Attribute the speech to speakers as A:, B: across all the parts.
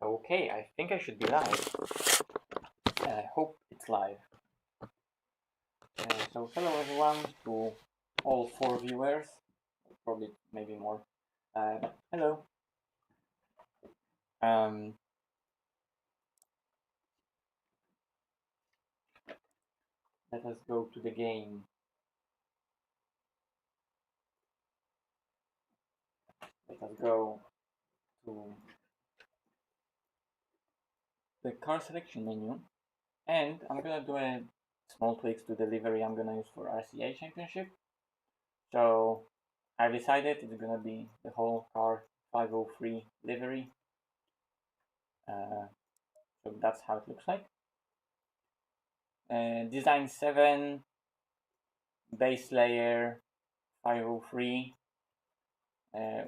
A: Okay, I think I should be live. I hope it's live. So hello everyone to all 4 viewers, probably maybe more. Hello. Let us go to the game. Let us go to the car selection menu, and I'm gonna do a small tweaks to the livery I'm gonna use for RCI championship. So I decided it's gonna be the whole car 503 livery. So that's how it looks like. Design 7, base layer 503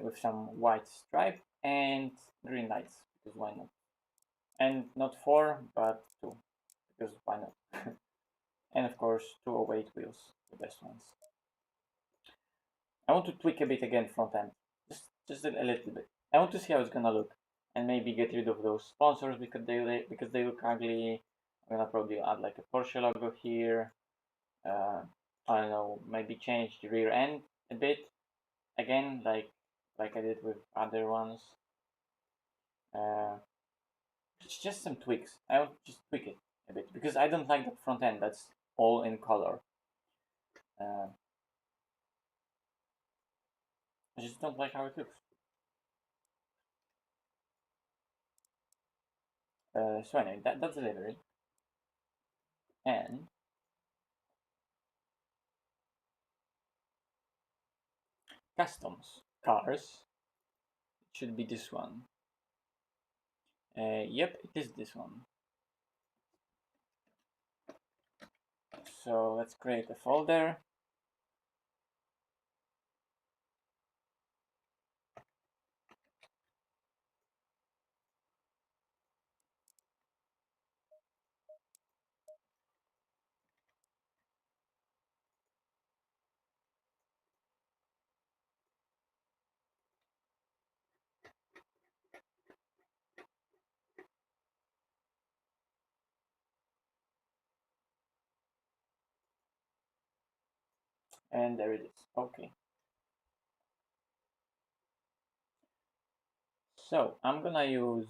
A: with some white stripe and green lights, because why not? And not 4, but 2, because why not? And of course 208 wheels, the best ones. I want to tweak a bit again front end, just a little bit. I want to see how it's gonna look, and maybe get rid of those sponsors because they look ugly. I'm gonna probably add like a Porsche logo here. I don't know, maybe change the rear end a bit again, like I did with other ones. It's just some tweaks. I'll just tweak it a bit because I don't like that front end that's all in color. I just don't like how it looks. So anyway, that's the livery. And customs cars, it should be this one. Yep, it is this one. So let's create a folder. And there it is. Okay. So I'm gonna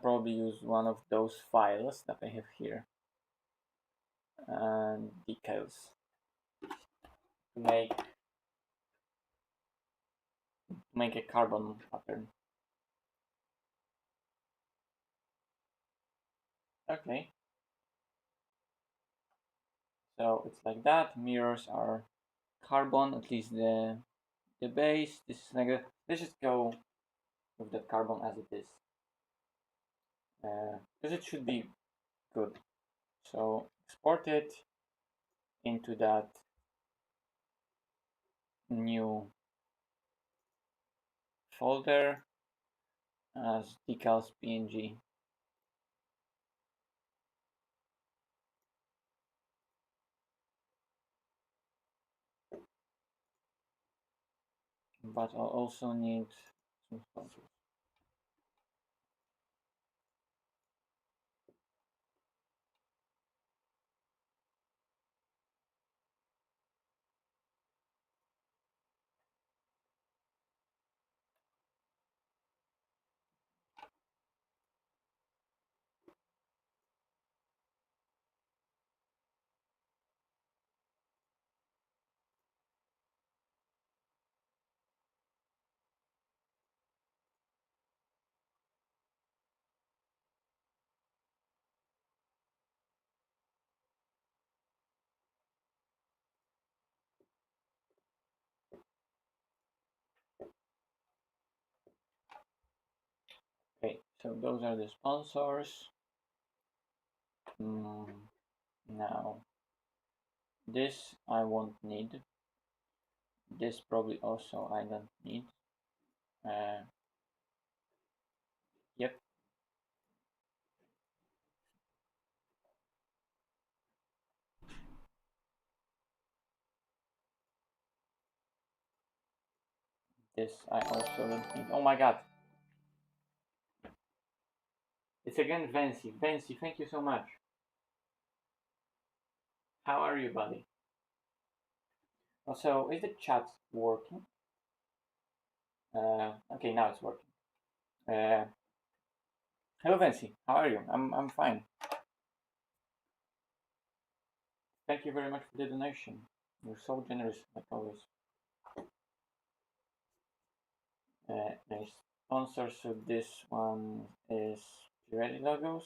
A: probably use one of those files that I have here and decals to make a carbon pattern. Okay. So it's like that. Mirrors are carbon, at least the base. This is negative. Let's just go with that carbon as it is, because it should be good. So export it into that new folder as decals png. But I'll also need some sponsors. Okay, so those are the sponsors. Now this I won't need. This probably also I don't need. Yep. This I also don't need. Oh my god. It's again Vancy. Vancy, thank you so much. How are you, buddy? Also, is the chat working? Okay, now it's working. Hello, Vancy. How are you? I'm fine. Thank you very much for the donation. You're so generous, like always. There's sponsors, so this one is Pirelli logos.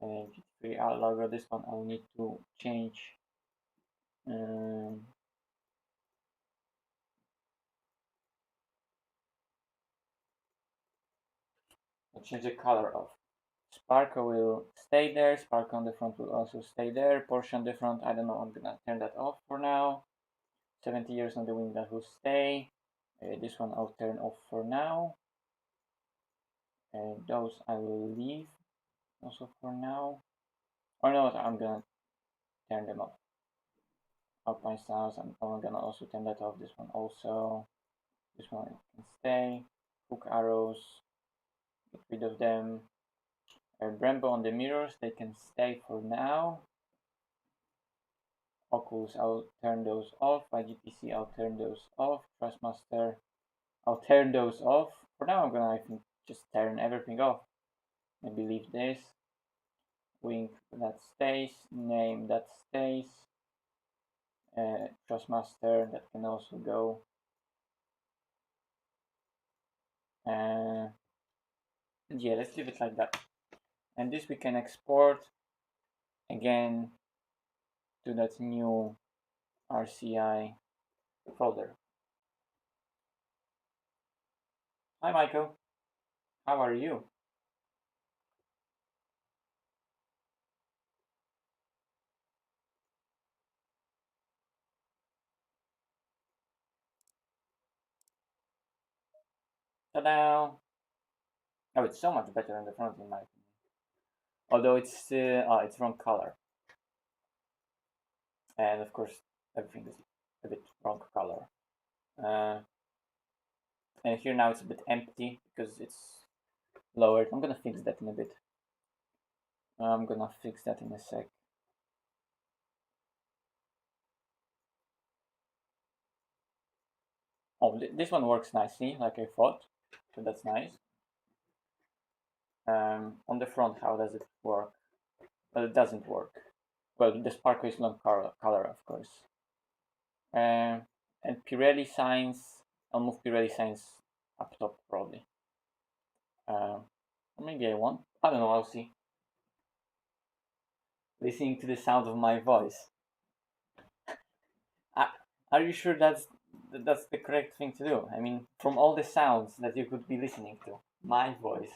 A: GT3R logo. This one I'll need to change. I'll change the color of. Sparkle will stay there. Sparkle on the front will also stay there. Porsche on the front, I don't know. I'm gonna turn that off for now. 70 years on the wing, that will stay. This one I'll turn off for now. Those I will leave also for now. Or no, I'm gonna turn them off. Alpine styles, I'm gonna also turn that off. This one also. This one can stay. Hook arrows, get rid of them. Brembo on the mirrors, they can stay for now. Oculus, I'll turn those off. IGPC, I'll turn those off. Thrustmaster, I'll turn those off. For now, I'm gonna, I think, just turn everything off. Maybe leave this. Wing, that stays. Name, that stays. Thrustmaster, that can also go. Yeah, let's leave it like that. And this we can export again to that new RCI folder. Hi Michael, how are you? Ta-da! Oh, it's so much better in the front in my opinion. Although it's wrong color. And of course, everything is a bit wrong color. And here now it's a bit empty because it's lowered. I'm gonna fix that in a bit. I'm gonna fix that in a sec. Oh, this one works nicely, like I thought. So that's nice. On the front, how does it work? Well, it doesn't work. Well, the sparkle is not color, of course. And Pirelli signs, I'll move Pirelli signs up top probably. Maybe I won't. I don't know, I'll see. Listening to the sound of my voice. Are you sure that's the correct thing to do? I mean, from all the sounds that you could be listening to, my voice.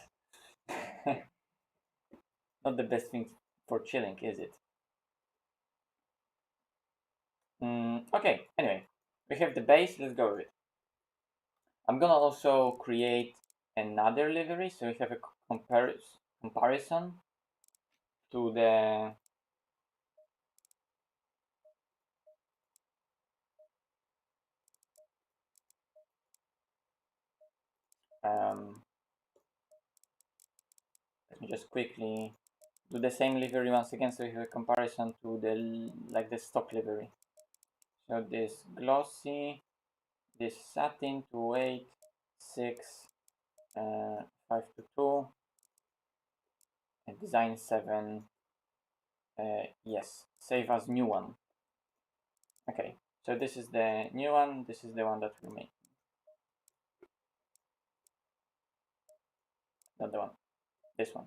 A: Not the best thing for chilling, is it? Okay, anyway, we have the base, let's go with it. I'm gonna also create another livery, so we have a comparison to the let me just quickly do the same livery once again, so we have a comparison to the stock livery. So this glossy, this satin 28, 6, 522, and design 7. Yes, save as new one. Okay, so this is the new one, this is the one that we made. Not the one, this one.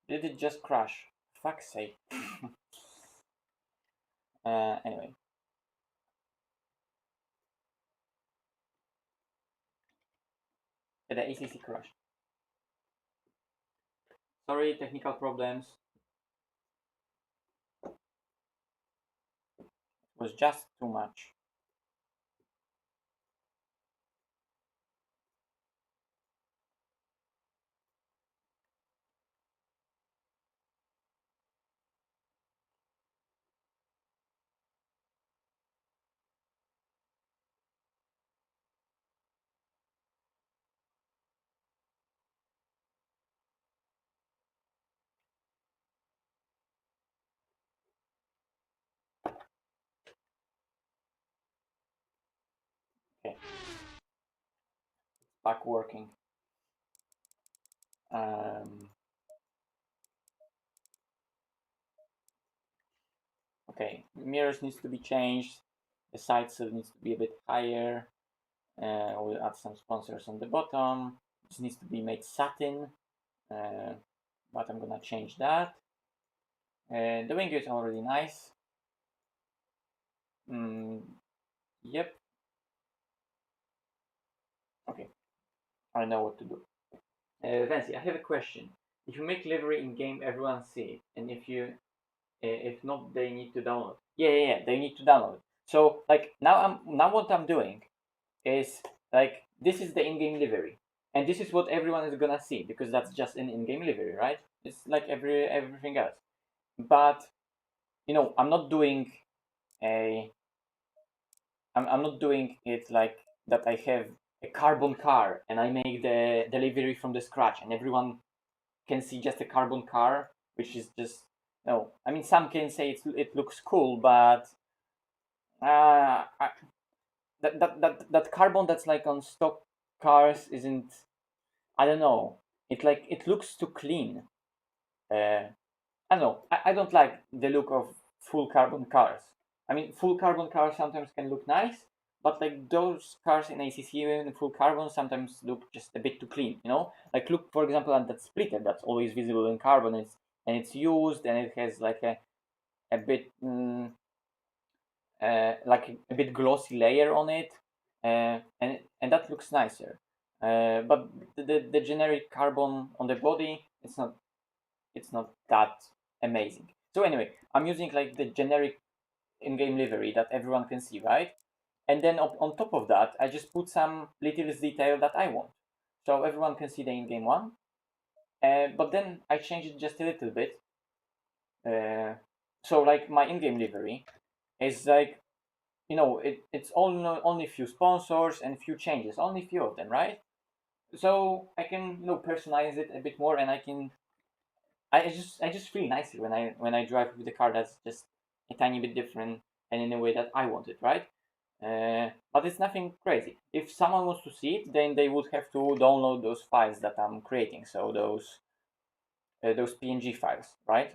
A: Did it just crash? Fuck's sake. Anyway. The ACC crashed. Sorry, technical problems. It was just too much. Okay. Back working. Okay, mirrors needs to be changed. The side sill needs to be a bit higher. We'll add some sponsors on the bottom. This needs to be made satin, but I'm gonna change that. The wing is already nice. Yep. Okay, I know what to do. Fancy, I have a question. If you make livery in game, everyone see it, and if not, they need to download. Yeah, they need to download. So like now what I'm doing is like this is the in-game livery, and this is what everyone is gonna see because that's just an in-game livery, right? It's like everything else. But I'm not doing I'm not doing it like that. I have a carbon car and I make the delivery from the scratch, and everyone can see just a carbon car, which is just no. I mean, some can say it looks cool, but that carbon that's like on stock cars isn't. I don't know. It looks too clean. I don't know. I don't like the look of full carbon cars. I mean, full carbon cars sometimes can look nice, but like those cars in ACC in full carbon sometimes look just a bit too clean. Like look for example at that splitter that's always visible in carbon. It's used and it has like a bit like a bit glossy layer on it, and that looks nicer. But the generic carbon on the body, it's not that amazing. So anyway, I'm using like the generic in-game livery that everyone can see, right? And then on top of that, I just put some little detail that I want. So everyone can see the in-game one. But then I change it just a little bit. So like my in-game livery is like, it's only few sponsors and few changes, only few of them, right? So I can, personalize it a bit more, and I just feel nicer when I drive with a car that's just a tiny bit different and in a way that I want it, right? But it's nothing crazy. If someone wants to see it, then they would have to download those files that I'm creating. So those PNG files, right?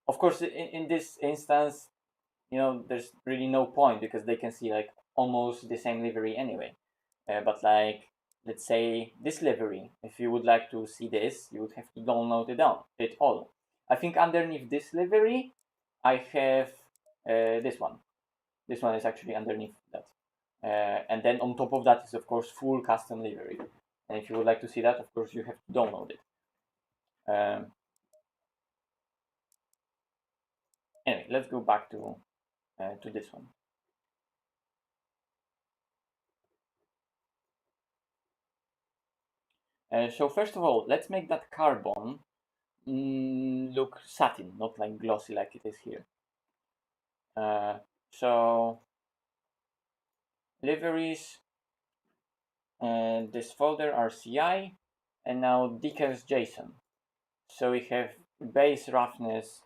A: Of course, in this instance, there's really no point because they can see like almost the same livery anyway. But like, let's say this livery, if you would like to see this, you would have to download it all. I think underneath this livery, I have this one. This one is actually underneath that. And then on top of that is of course full custom livery. And if you would like to see that, of course you have to download it. Anyway, let's go back to this one. So first of all, let's make that carbon look satin, not like glossy like it is here. So liveries, and this folder RCI, and now decals JSON. So we have base roughness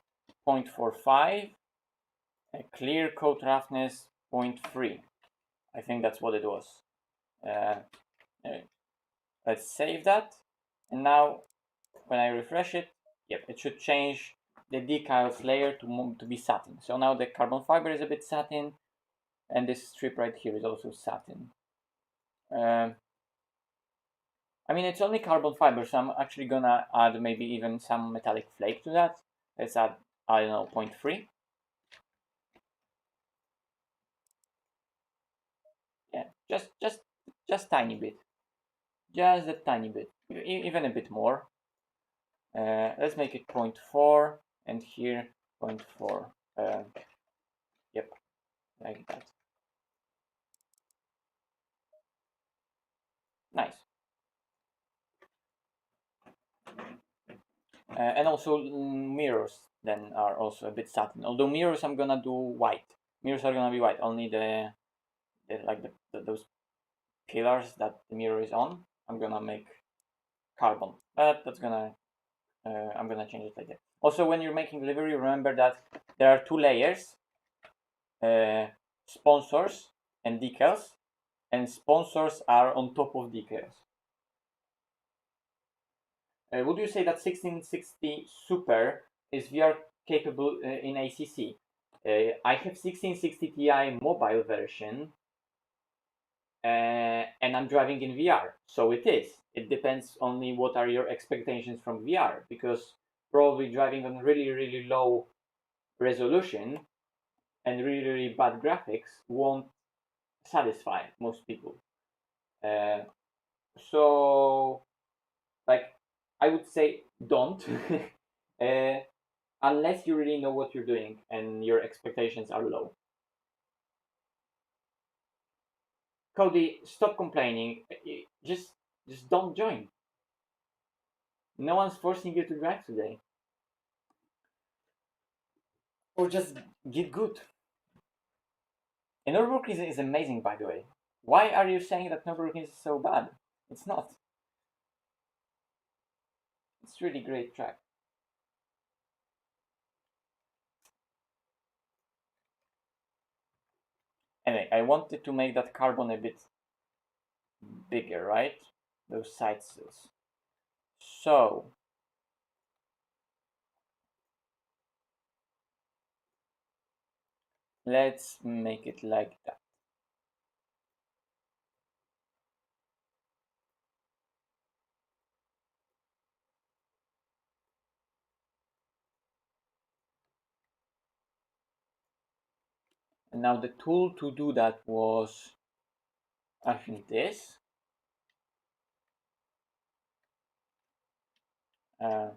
A: 0.45, clear coat roughness 0.3. I think that's what it was. Let's save that, and now when I refresh it, yep, it should change the decals layer to be satin. So now the carbon fiber is a bit satin, and this strip right here is also satin. I mean, it's only carbon fiber, so I'm actually gonna add maybe even some metallic flake to that. Let's add, I don't know, 0.3. Yeah, just tiny bit, just a tiny bit, even a bit more. Let's make it 0.4, and here 0.4. Yep, like that. Nice. And also mirrors then are also a bit satin. Although mirrors I'm gonna do white. Mirrors are gonna be white. Only those pillars that the mirror is on, I'm gonna make carbon. But I'm gonna change it later. Also, when you're making livery, remember that there are two layers: sponsors and decals, and sponsors are on top of decals. Would you say that 1660 Super is VR capable in ACC? I have 1660 Ti mobile version, and I'm driving in VR, so it is. It depends only what are your expectations from VR, because probably driving on really, really low resolution and really, really bad graphics won't satisfy most people. So, like, I would say don't, unless you really know what you're doing and your expectations are low. Cody, stop complaining. Just don't join. No one's forcing you to drive today. Or just get good. And Nürburgring is amazing, by the way. Why are you saying that Nürburgring is so bad? It's not. It's really great track. Anyway, I wanted to make that carbon a bit bigger, right? Those side sills. So let's make it like that. And now the tool to do that was, I think, this. Uh,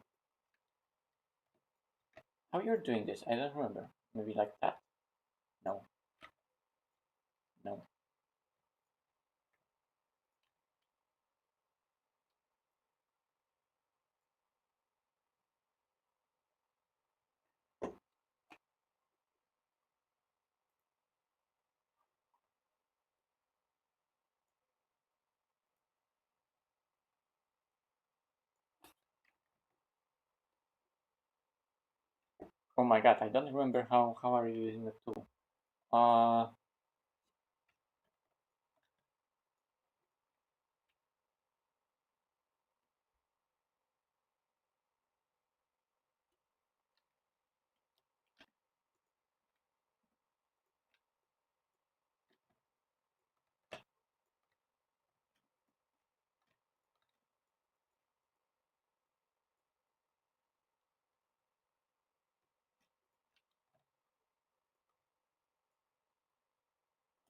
A: How you're doing this? I don't remember. Maybe like that? No. No. Oh my god, I don't remember how are you using the tool. Uh,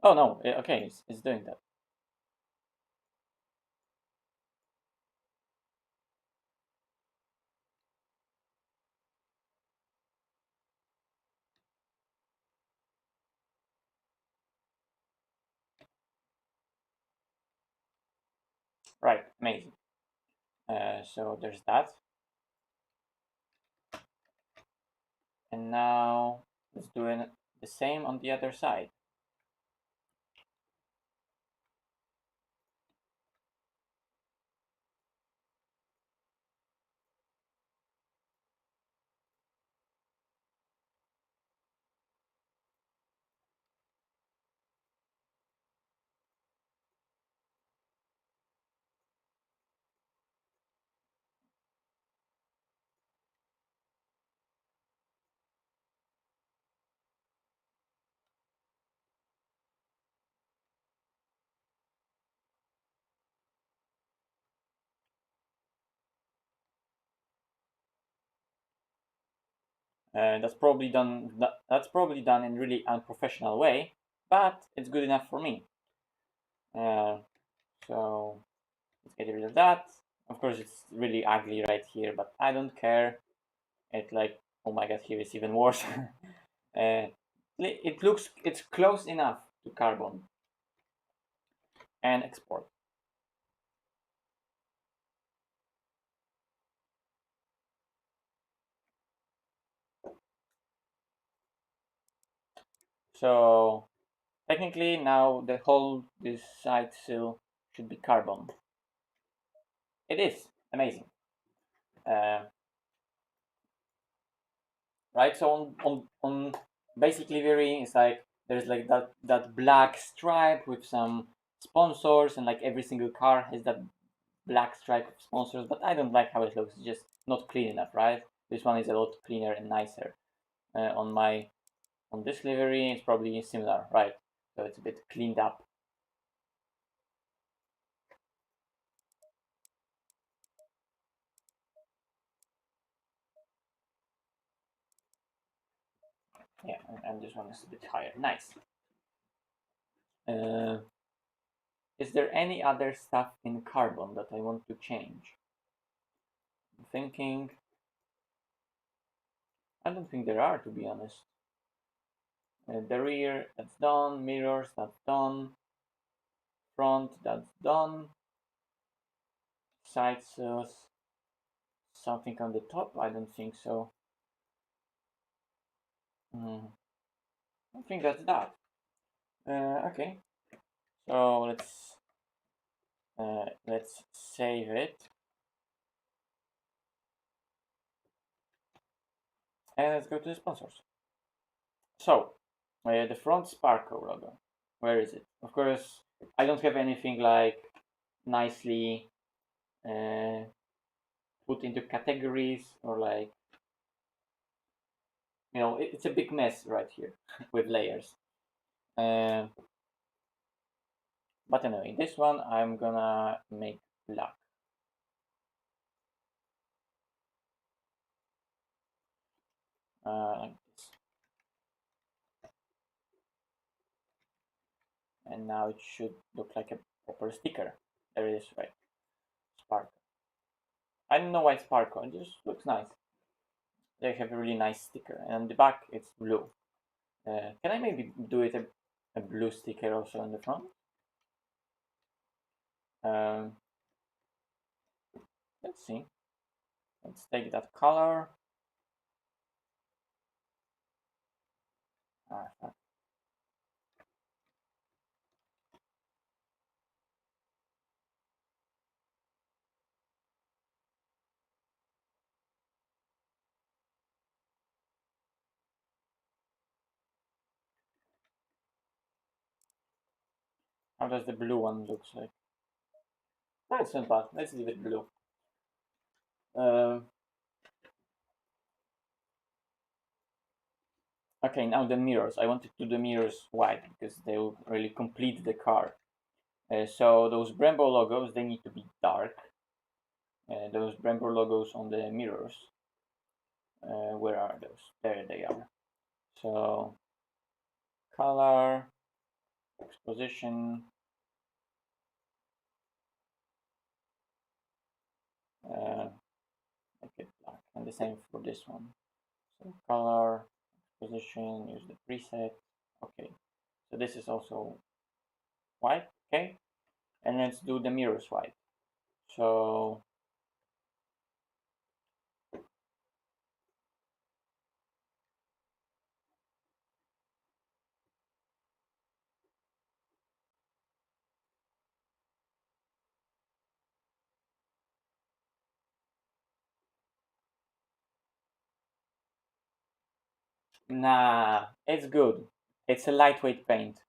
A: oh no, okay, it's doing that. Right, amazing. So there's that. And now let's do the same on the other side. That's probably done. That's probably done in really unprofessional way, but it's good enough for me. Uh, so let's get rid of that. Of course, it's really ugly right here, but I don't care. It like, oh my god, here it's even worse. It looks, it's close enough to carbon and export. So technically now the whole this side still should be carbon. It is amazing. Uh, right? So on basic livery, it's like there's like that black stripe with some sponsors, and like every single car has that black stripe of sponsors. But I don't like how it looks. It's just not clean enough, right? This one is a lot cleaner and nicer. On this livery, it's probably similar, right? So it's a bit cleaned up. Yeah, and this one is a bit higher. Nice. Uh, is there any other stuff in carbon that I want to change? I'm thinking. I don't think there are, to be honest. The rear, that's done. Mirrors, that's done. Front, that's done. Side sails, something on the top? I don't think so. I think that's that. Okay, so let's save it and let's go to the sponsors. So the front Sparko logo, where is it? Of course, I don't have anything like nicely uh, put into categories or like, it's a big mess right here with layers. Uh, but anyway, this one I'm gonna make black. Like this. And now it should look like a proper sticker. There it is, right? Spark. I don't know why it's Sparkle, it just looks nice. they have a really nice sticker, and on the back it's blue. Can I maybe do it a blue sticker also on the front? Let's see. Let's take that color. Fuck. How does the blue one looks like? That's not bad. Let's leave it blue. Okay, now the mirrors. I wanted to do the mirrors white because they will really complete the car. So those Brembo logos, they need to be dark. Those Brembo logos on the mirrors. Where are those? There they are. So color, exposition, make it black, and the same for this one. So color, exposition, use the preset. Okay, so this is also white. Okay, and let's do the mirrors white. So nah, it's good. It's a lightweight paint.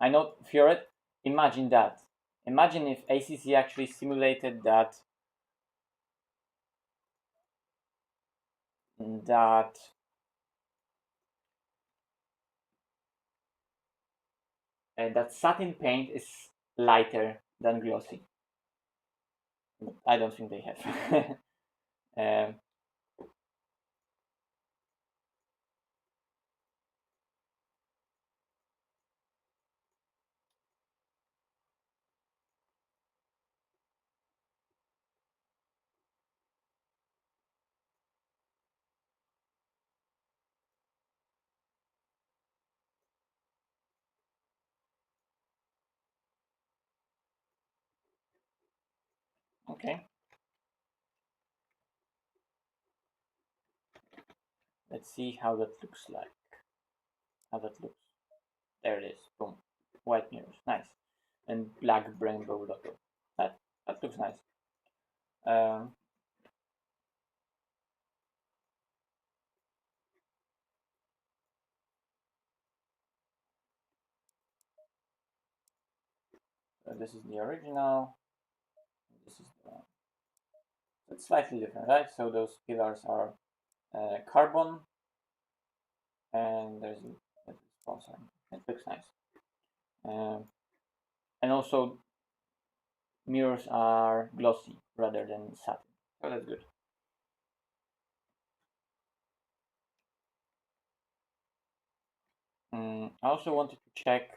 A: I know, Fioret, imagine that. Imagine if ACC actually simulated that that satin paint is lighter than glossy. But I don't think they have. um, okay, let's see how that looks like. How that looks. There it is. Boom. White mirrors. Nice. And black Brembo logo. That looks nice. Um, so this is the original. This is the one. It's slightly different, right? So those pillars are carbon, and there's a sponsor. It looks nice. And also mirrors are glossy rather than satin. So that's good. I also wanted to check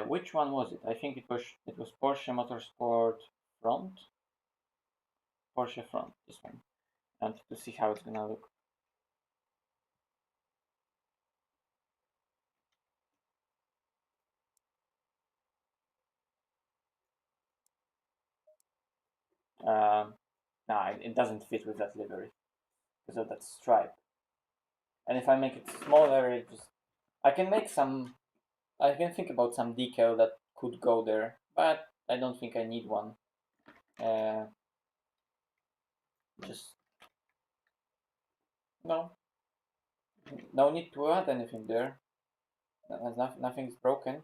A: which one was it? I think it was Porsche Motorsport front. Porsche front, this one. I wanted to see how it's gonna look. Nah, it doesn't fit with that livery because of that stripe. And if I make it smaller, I can make some. I can think about some decal that could go there, but I don't think I need one. Uh, just no, no need to add anything there. Nothing's broken.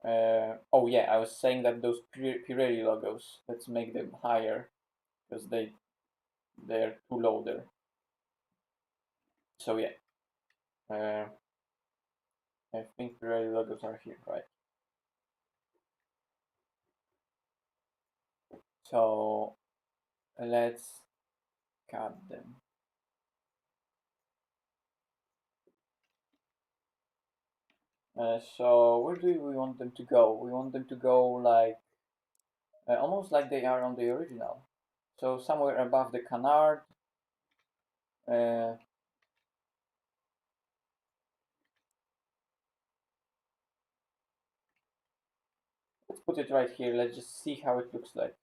A: Oh yeah, I was saying that those Pirelli logos, let's make them higher because they're too low there. So yeah, I think Pirelli logos are here, right? So let's cut them. So where do we want them to go? We want them to go like almost like they are on the original. So somewhere above the canard. Uh, let's put it right here. Let's just see how it looks like,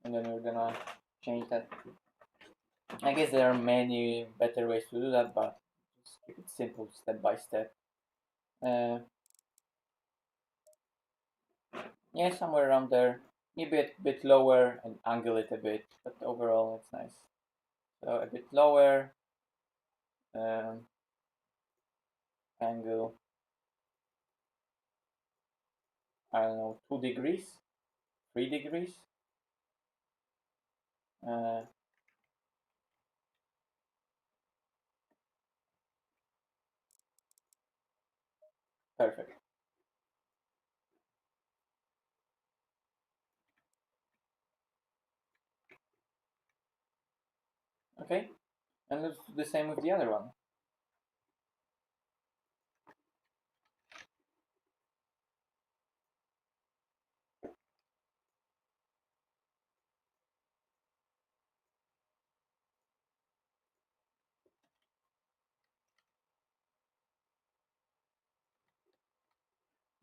A: and then we're gonna change that. I guess there are many better ways to do that, but just keep it simple, step by step. Uh, yeah, somewhere around there. Maybe a bit lower and angle it a bit, but overall it's nice. So a bit lower, um, angle, I don't know, 2 degrees, 3 degrees. Uh, Perfect. Okay, and let's do the same with the other one.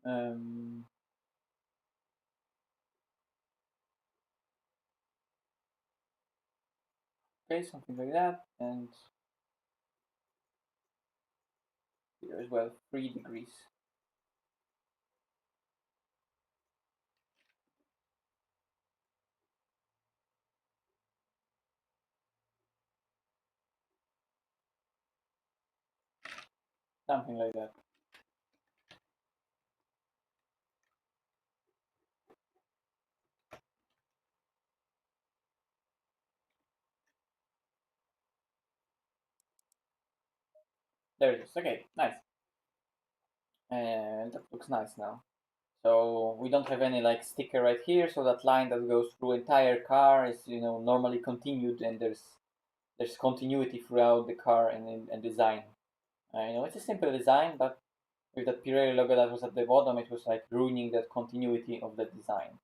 A: Um, okay, something like that, and here as well, 3 degrees. Something like that. There it is. Okay, nice. And that looks nice now. So we don't have any like sticker right here, so that line that goes through entire car is normally continued, and there's continuity throughout the car and design. It's a simple design, but with that Pirelli logo that was at the bottom, it was like ruining that continuity of the design.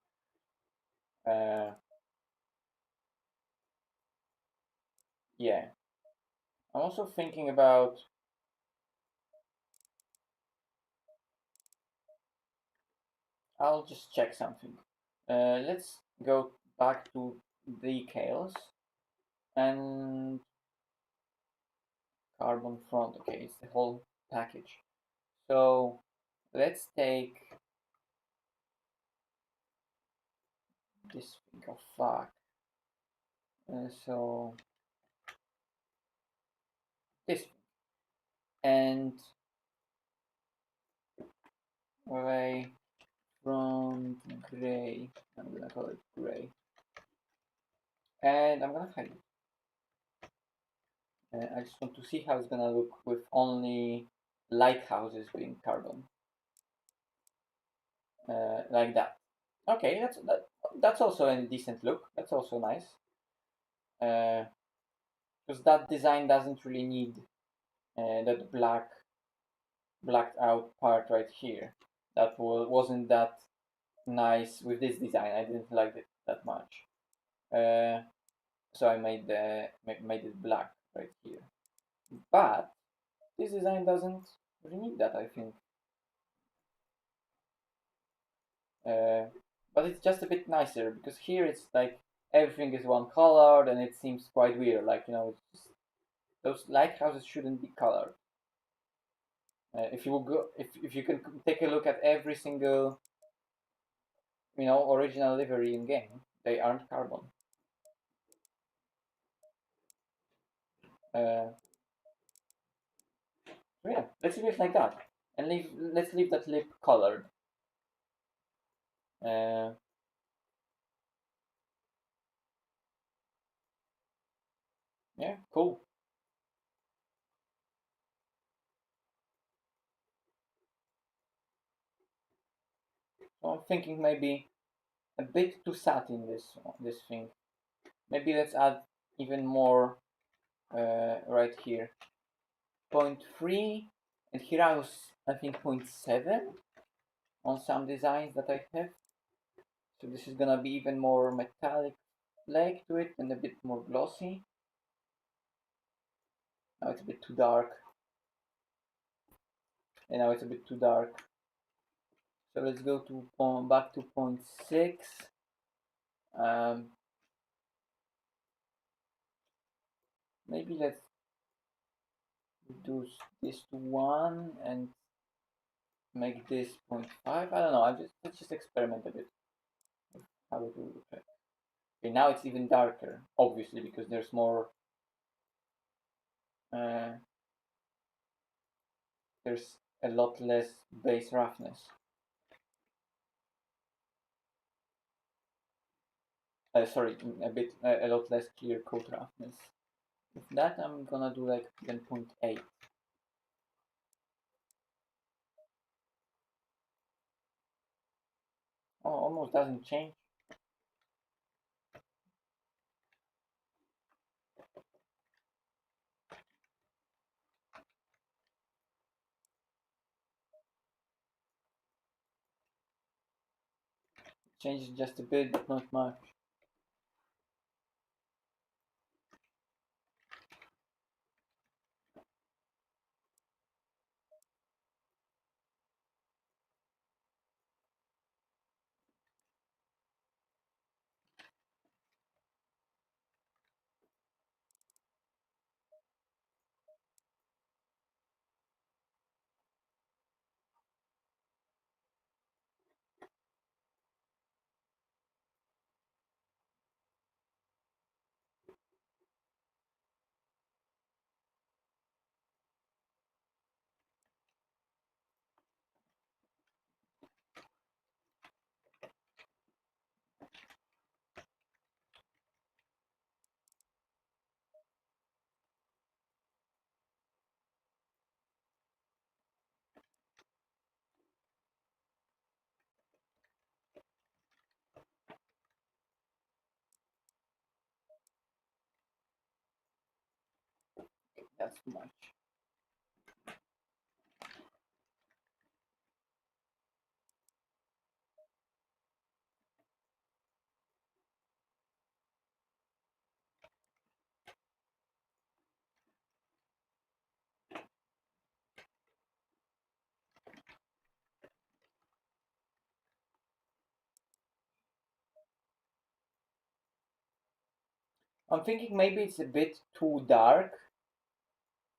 A: Yeah, I'm also thinking about. I'll just check something. Let's go back to decals and carbon front. Okay, it's the whole package. So let's take this thing. Oh fuck. So this and gray front gray. I'm gonna call it gray, and I'm gonna hide it. I just want to see how it's gonna look with only lighthouses being carbon, like that. Okay, that's also a decent look. That's also nice. Because that design doesn't really need that blacked out part right here. That wasn't that nice with this design. I didn't like it that much. So I made it black right here. But this design doesn't really need that, I think. Uh, but it's just a bit nicer because here it's like everything is one color, and it seems quite weird. Like it's just, those lighthouses shouldn't be colored. If you will go, if you can take a look at every single original livery in game, they aren't carbon. Uh, so yeah, let's leave it like that, and let's leave that lip colored. Uh, yeah, cool. So I'm thinking maybe a bit too satin this thing. Maybe let's add even more right here. 0.3 And here I was, I think, 0.7 on some designs that I have. So this is gonna be even more metallic flake to it and a bit more glossy. Now it's a bit too dark. And now it's a bit too dark. So let's go to back to 0.6. Maybe let's reduce this to 1 and make this 0.5. I don't know. Let's just experiment a bit with how it will look like. Okay, now it's even darker, obviously, because there's more. There's a lot less base roughness. Sorry, a lot less clear coat roughness. With that, I'm gonna do like 10.8. Oh, almost doesn't change. Changes just a bit, but not much. That's too much. I'm thinking maybe it's a bit too dark.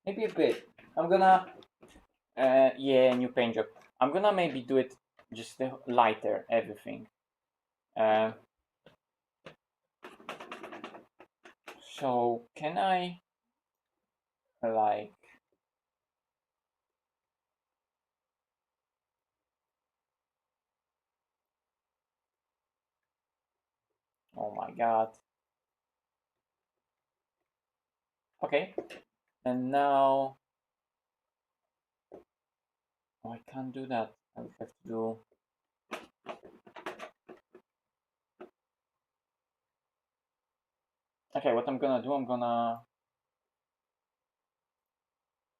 A: Maybe a bit. I'm gonna, yeah, new paint job. I'm gonna maybe do it just lighter, everything. Uh, so can I, like, oh my god. Okay, and now, oh, I can't do that. I will have to do. Okay, what I'm gonna do, I'm gonna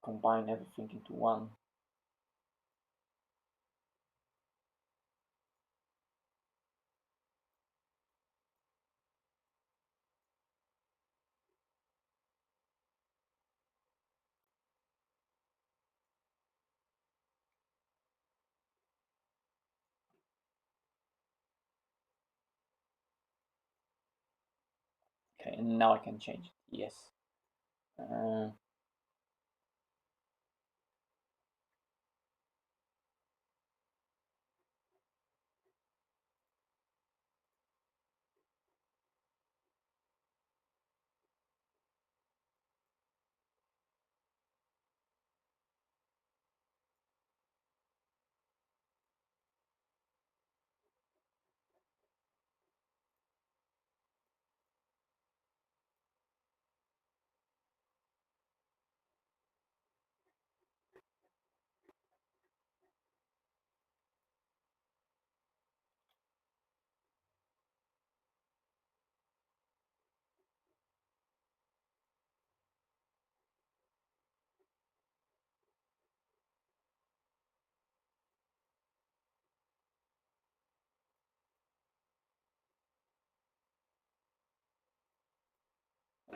A: combine everything into one. Okay, and now I can change it. Yes. Uh,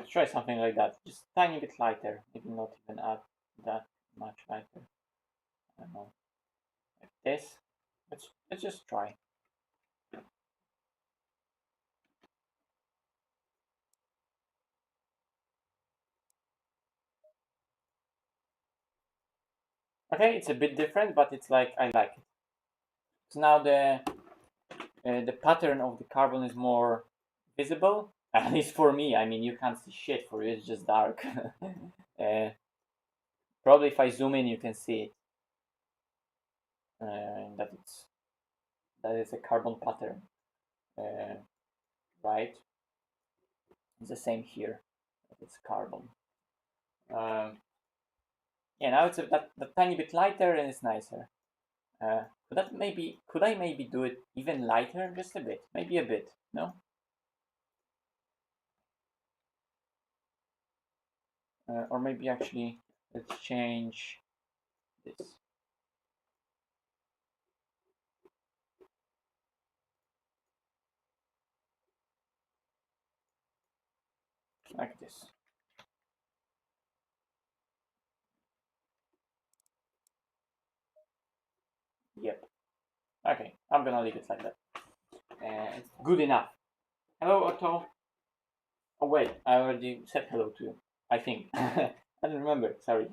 A: Let's try something like that, just a tiny bit lighter, maybe not even add that much lighter. I don't know, like this. Let's just try. Okay, it's a bit different, but it's like I like it. So now the pattern of the carbon is more visible, at least for me. I mean, you can't see shit for you; it's just dark. Probably if I zoom in, you can see it. That is a carbon pattern, right? It's the same here. It's carbon. Yeah, now it's that tiny bit lighter and it's nicer. Could I maybe do it even lighter, just a bit, maybe a bit, no? Or maybe actually let's change this. Like this. Yep. Okay, I'm gonna leave it like that. It's good enough. Hello, Otto. Oh wait, I already said hello to you. I think. I don't remember. Sorry.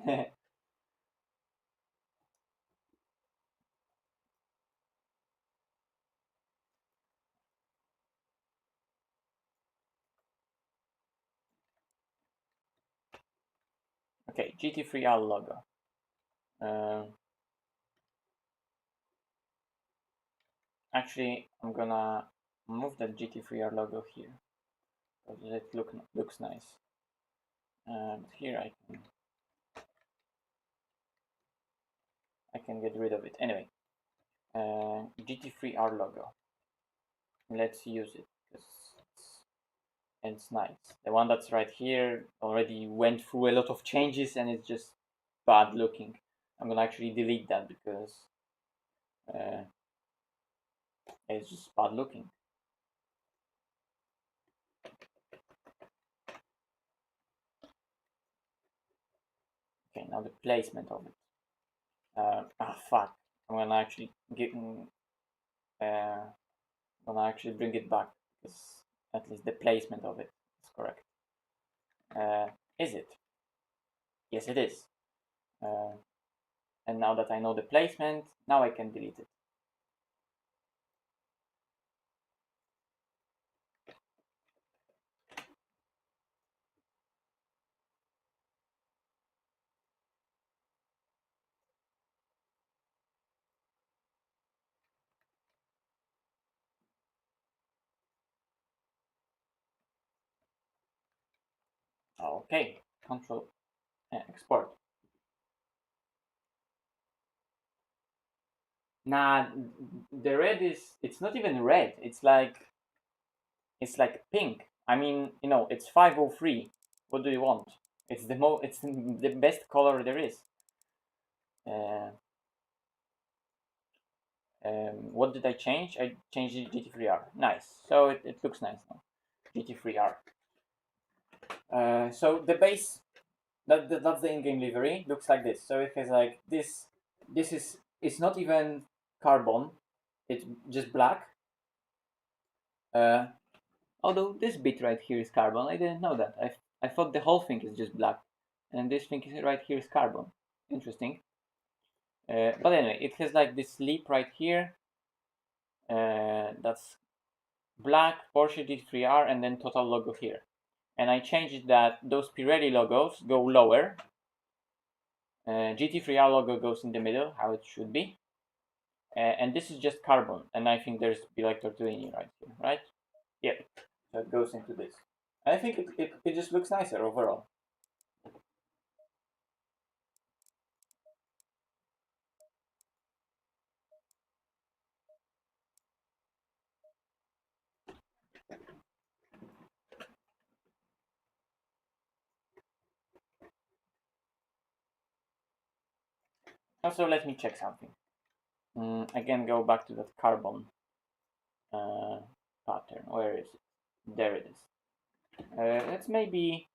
A: Okay, GT3R logo. Actually, I'm gonna move that GT3R logo here because it looks nice. But here I can get rid of it anyway. GT3R logo. Let's use it because it's nice. The one that's right here already went through a lot of changes and it's just bad looking. I'm gonna actually delete that because it's just bad looking. Okay, now the placement of it. Fuck. I'm gonna actually bring it back because at least the placement of it is correct. Is it? Yes, it is. And now that I know the placement, now I can delete it. Okay, Control export. Nah, the red it's not even red. It's like pink. I mean, it's 503. What do you want? It's the best color there is. What did I change? I changed it GT3R. Nice. So it looks nice now. GT3R. So the base that's the in-game livery. Looks like this. So it has like this. It's not even carbon. It's just black. Although this bit right here is carbon. I didn't know that. I thought the whole thing is just black, and this thing right here is carbon. Interesting. But anyway, it has like this lip right here. That's black, Porsche GT3R, and then total logo here. And I changed that those Pirelli logos go lower. GT3R logo goes in the middle, how it should be. And this is just carbon, and I think there's be like Tortellini right here, right? Yep. So it goes into this. I think it just looks nicer overall. Also, let me check something. Again, go back to that carbon pattern. Where is it? There it is. Let's maybe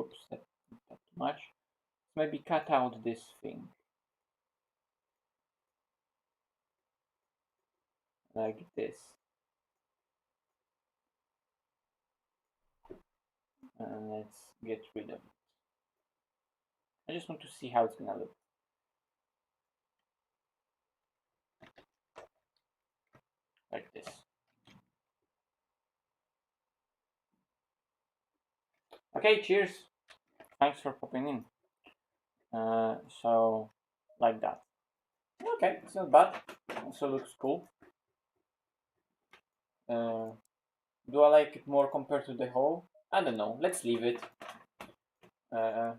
A: Oops, that's not too much. Maybe cut out this thing. Like this. And let's get rid of it. I just want to see how it's gonna look. Like this. Okay, cheers. Thanks for popping in. So, like that. Okay, it's not bad. Also looks cool. Do I like it more compared to the whole? I don't know. Let's leave it. Let's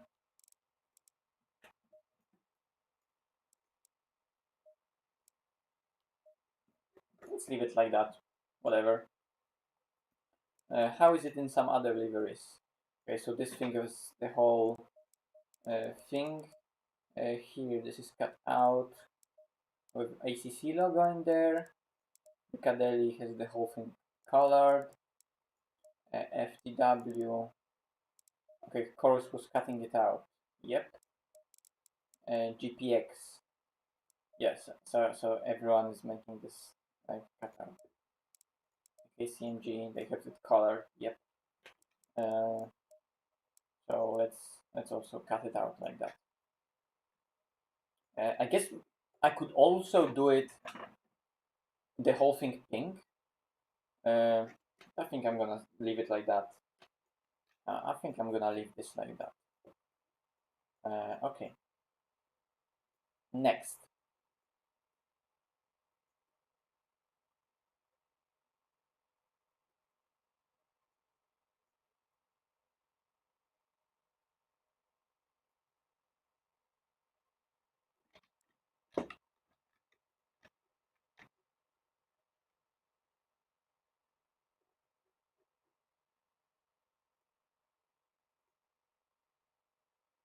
A: leave it like that. Whatever. How is it in some other liveries? Okay, so this thing is the whole thing. Here, this is cut out with ACC logo in there. Piccadilly has the whole thing colored. FTW. Okay, Chorus was cutting it out. Yep. GPX. Yes, so everyone is making this like cut out. KCMG, they have it colored. Yep. So let's also cut it out like that. I guess I could also do it the whole thing pink. I think I'm gonna leave it like that. I think I'm gonna leave this like that. Okay. Next.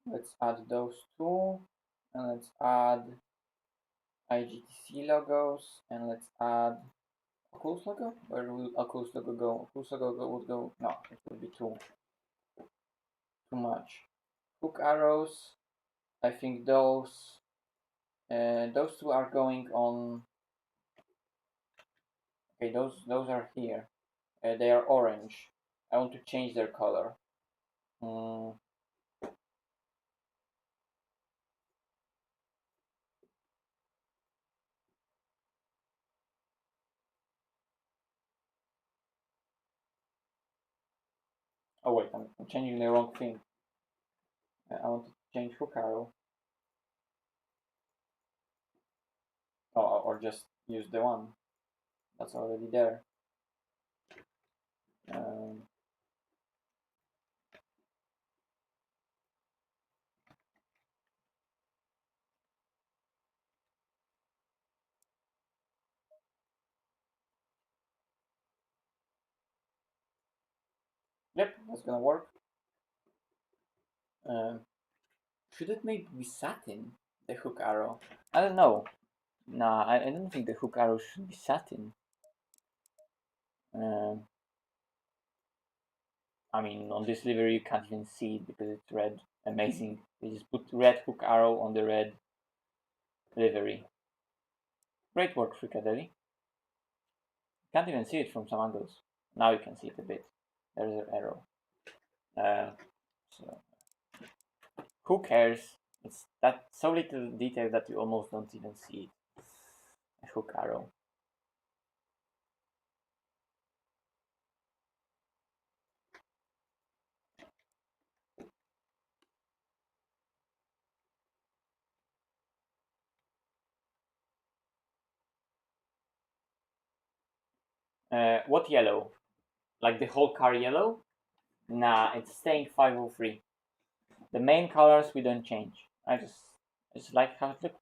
A: Let's add those two, and let's add IGTC logos, and let's add Oculus logo. Where will Oculus logo go? Oculus logo would go. No, it would be too much. Hook arrows. I think those two are going on. Okay, those are here. They are orange. I want to change their color. Oh wait, I'm changing the wrong thing. I want to change hook arrow. Or just use the one that's already there. Yep, that's gonna work. Should it maybe be satin, the hook arrow? I don't know. Nah, I don't think the hook arrow should be satin. I mean, on this livery you can't even see it because it's red. Amazing. They just put red hook arrow on the red livery. Great work, Fricadeli. Can't even see it from some angles. Now you can see it a bit. There's an arrow. So who cares? It's that so little detail that you almost don't even see it. A hook arrow. What yellow? Like the whole car yellow? Nah, it's staying 503. The main colors we don't change. I just like how it looks.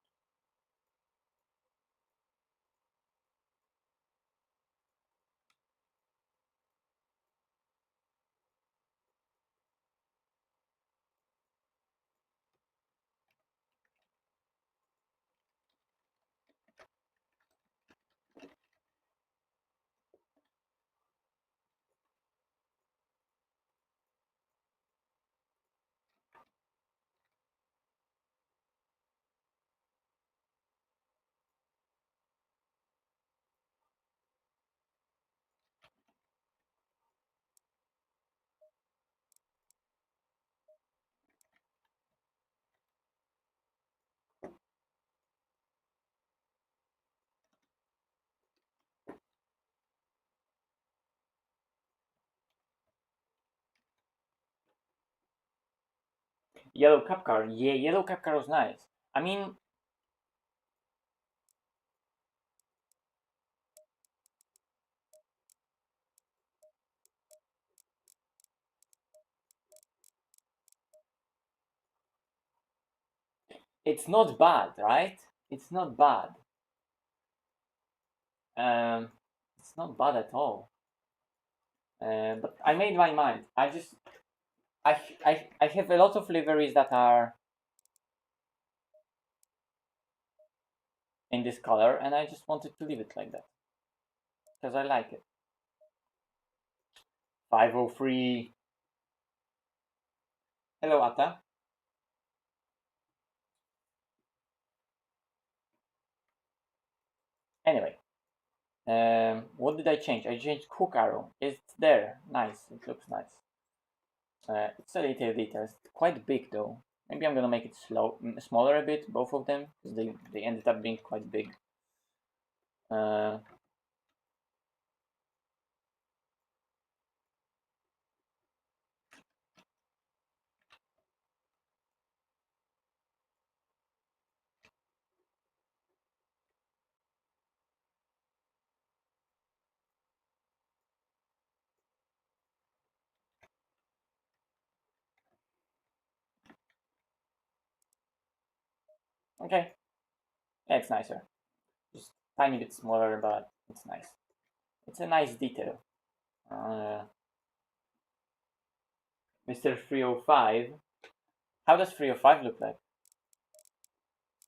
A: Yellow cup car. Yeah, yellow cup car was nice. I mean, it's not bad, right? It's not bad. Um, it's not bad at all. But I made my mind. I have a lot of liveries that are in this color, and I just wanted to leave it like that because I like it. 503. Hello, Atta. Anyway, what did I change? I changed hook arrow. It's there. Nice. It looks nice. It's a little detail. It's quite big though. Maybe I'm gonna make it smaller a bit, both of them, because they ended up being quite big. Uh, okay, yeah, it's nicer. Just tiny bit smaller, but it's nice. It's a nice detail. Mr. 305. How does 305 look like?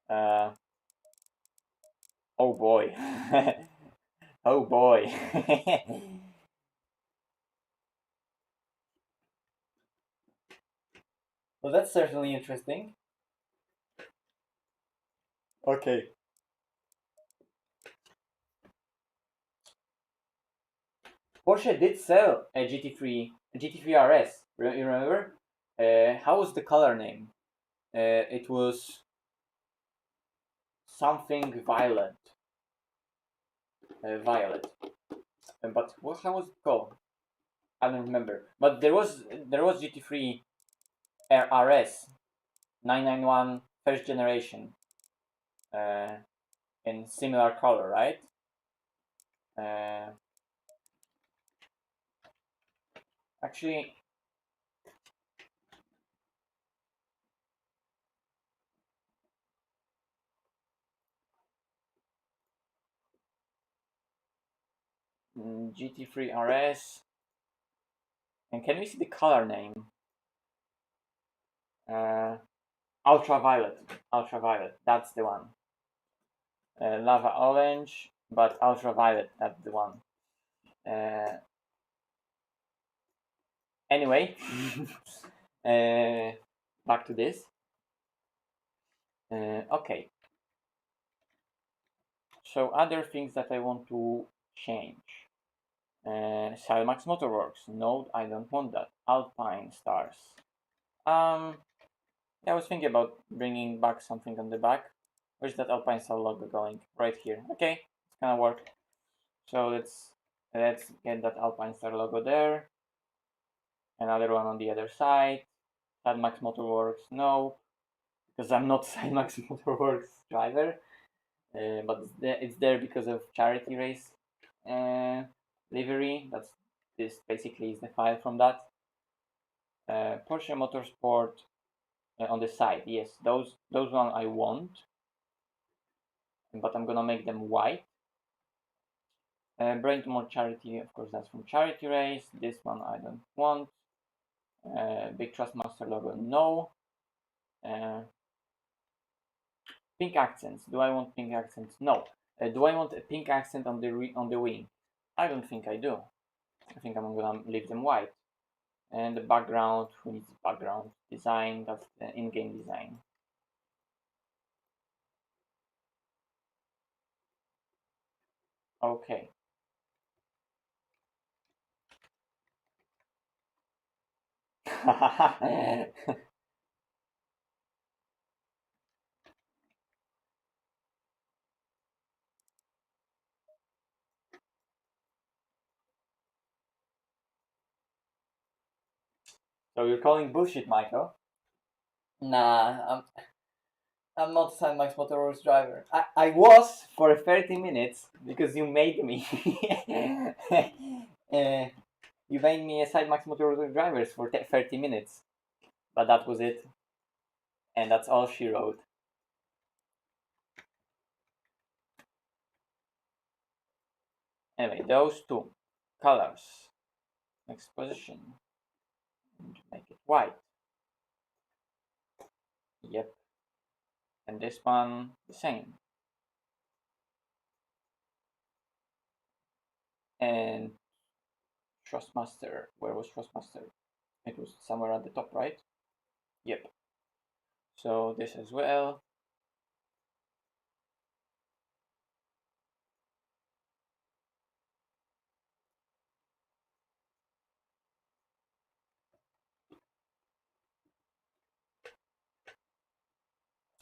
A: Uh, oh boy. Oh boy. Well, that's certainly interesting. Okay. Porsche did sell a GT3 RS. You remember? How was the color name? It was something violet. Violet. But how was it called? I don't remember. But there was GT3 RS 991 first generation uh, in similar color, right? Uh, actually, GT3 RS. And can we see the color name? Uh, Ultraviolet. Ultraviolet. That's the one. Lava orange, but ultraviolet. That's the one. Uh, anyway, back to this. Okay. So other things that I want to change. Cymax Motorworks. No, I don't want that. Alpine Stars. Um, yeah, I was thinking about bringing back something on the back. Where's that Alpine Star logo going? Right here. Okay, it's gonna work. So let's get that Alpine Star logo there. Another one on the other side. Cymax Motorworks. No, because I'm not Cymax Motorworks driver. But it's there because of charity race livery. This basically is the file from that. Porsche Motorsport on the side. Yes, those one I want, but I'm gonna make them white. Brain Tumor Charity, of course, that's from charity race. This one I don't want. Big Thrustmaster logo, no. Pink accents. Do I want pink accents? No. Do I want a pink accent on the wing? I don't think I do. I think I'm gonna leave them white. And the background, who needs background design? That's the in-game design. Okay. So you're calling bullshit, Michael? Nah, I'm not a SideMax Motors driver. I was for 30 minutes because you made me. uh, you made me a SideMax Motors drivers for 30 minutes. But that was it. And that's all she wrote. Anyway, those two colors. Next position. And make it white. Yep. And this one the same. And Thrustmaster. Where was Thrustmaster? It was somewhere at the top, right? Yep. So this as well.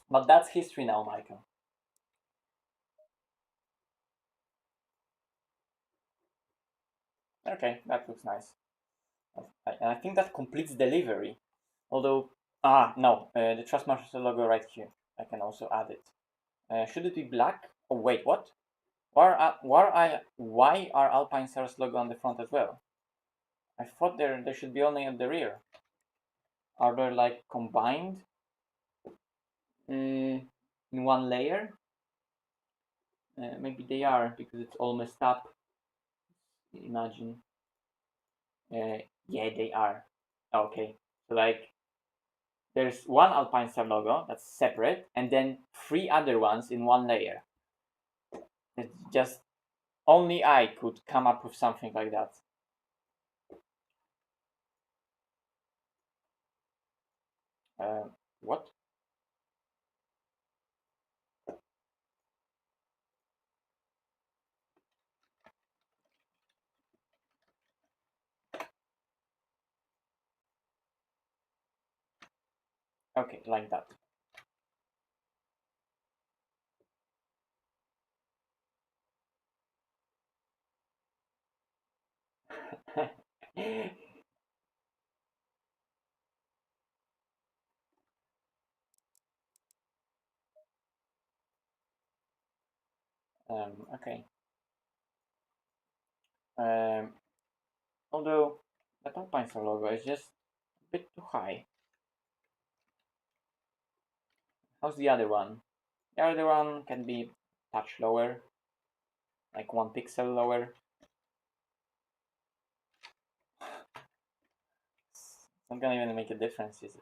A: But that's history now, Michael. Okay, that looks nice. And I think that completes delivery. Although, no, the Trustmaster logo right here. I can also add it. Should it be black? Oh wait, what? Why are Alpine Stars logo on the front as well? I thought there should be only at the rear. Are they like combined in one layer? Maybe they are because it's all messed up. Imagine. Yeah, they are. Okay, so like there's one Alpine Star logo that's separate, and then three other ones in one layer. It's just only I could come up with something like that. Uh, what? Okay, like that. Okay. Um, Although the Alpine Star logo is just a bit too high. How's the other one? The other one can be a touch lower, like 1 pixel lower. It's not gonna even make a difference, is it?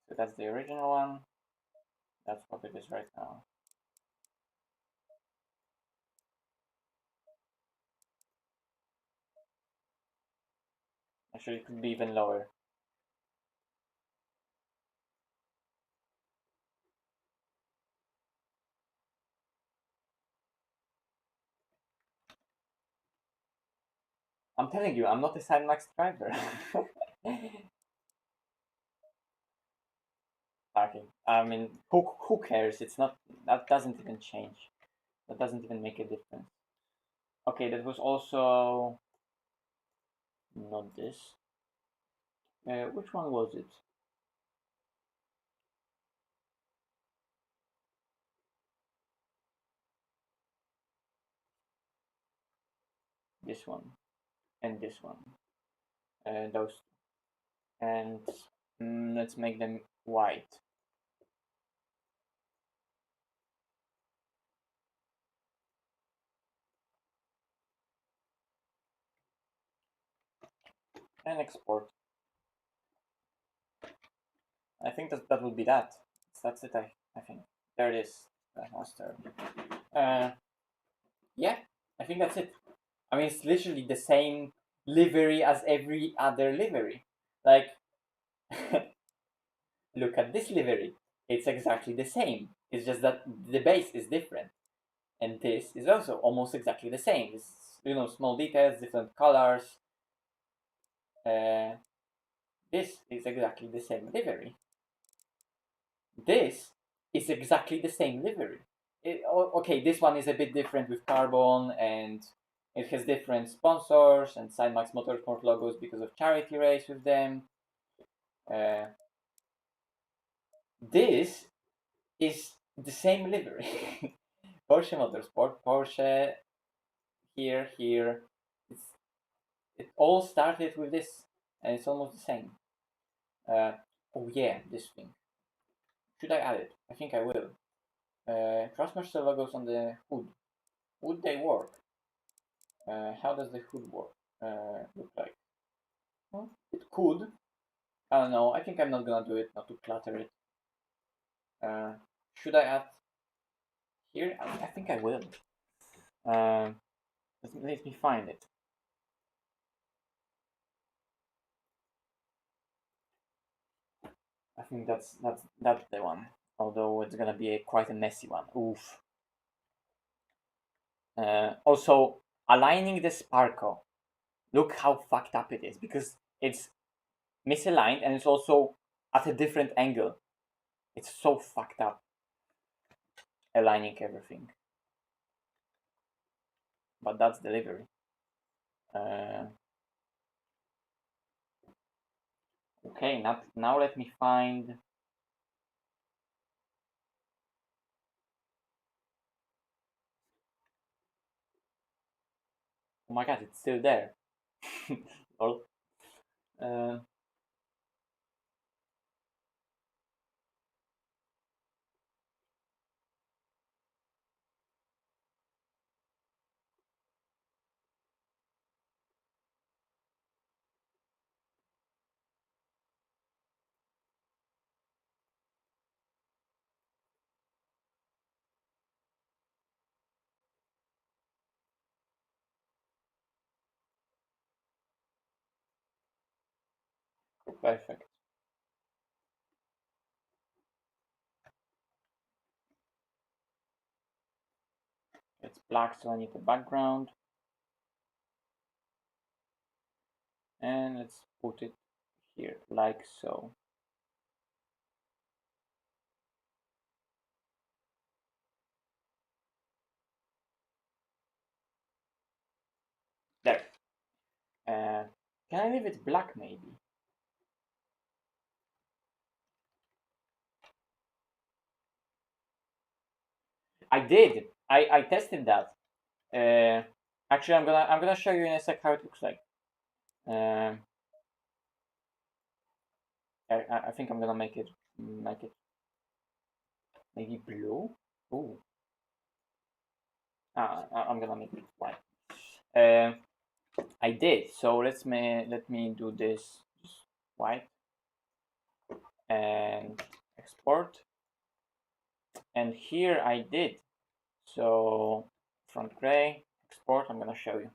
A: So that's the original one. That's what it is right now. Actually, it could be even lower. I'm telling you, I'm not a SideMax driver. Parking. I mean, who cares? It's not. That doesn't even change. That doesn't even make a difference. Okay, that was also not this. Which one was it? This one and this one. Those. And let's make them white. And export. I think that would be that. That's it. I think there it is. Master. Yeah, I think that's it. I mean, it's literally the same livery as every other livery. Like, look at this livery. It's exactly the same. It's just that the base is different, and this is also almost exactly the same. It's small details, different colors. Uh, this is exactly the same livery. This is exactly the same livery. Okay, this one is a bit different with carbon, and it has different sponsors and SideMax Motorsport logos because of charity race with them. Uh, this is the same livery. Porsche Motorsport, Porsche here. It's, it all started with this, and it's almost the same. Oh yeah, this thing. Should I add it? I think I will. Thrustmaster logos on the hood. Would they work? How does the hood work? Look like? Well, it could. I don't know. I think I'm not gonna do it, not to clutter it. Should I add here? I think I will. Let me find it. I think that's the one. Although it's gonna be quite a messy one. Oof. Also, aligning the sparkle. Look how fucked up it is because it's misaligned and it's also at a different angle. It's so fucked up. Aligning everything. But that's delivery. Okay, now let me find. Oh my god, it's still there. Lol. Uh, Perfect. It's black, so I need the background. And let's put it here, like so. There. Can I leave it black, maybe? I did. I tested that. Actually, I'm gonna show you in a sec how it looks like. Um, I think I'm gonna make it maybe blue. Ooh. I'm gonna make it white. I did. So let me do this just white and export. And here I did. So front gray, export. I'm gonna show you.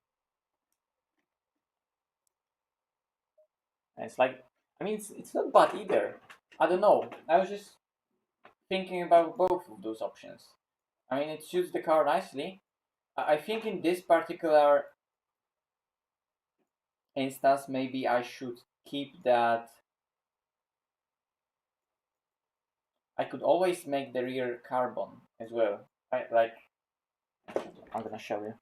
A: And it's like, I mean, it's not bad either. I don't know. I was just thinking about both of those options. I mean, it suits the car nicely. I think in this particular instance, maybe I should keep that. I could always make the rear carbon as well. Like, I'm gonna show you.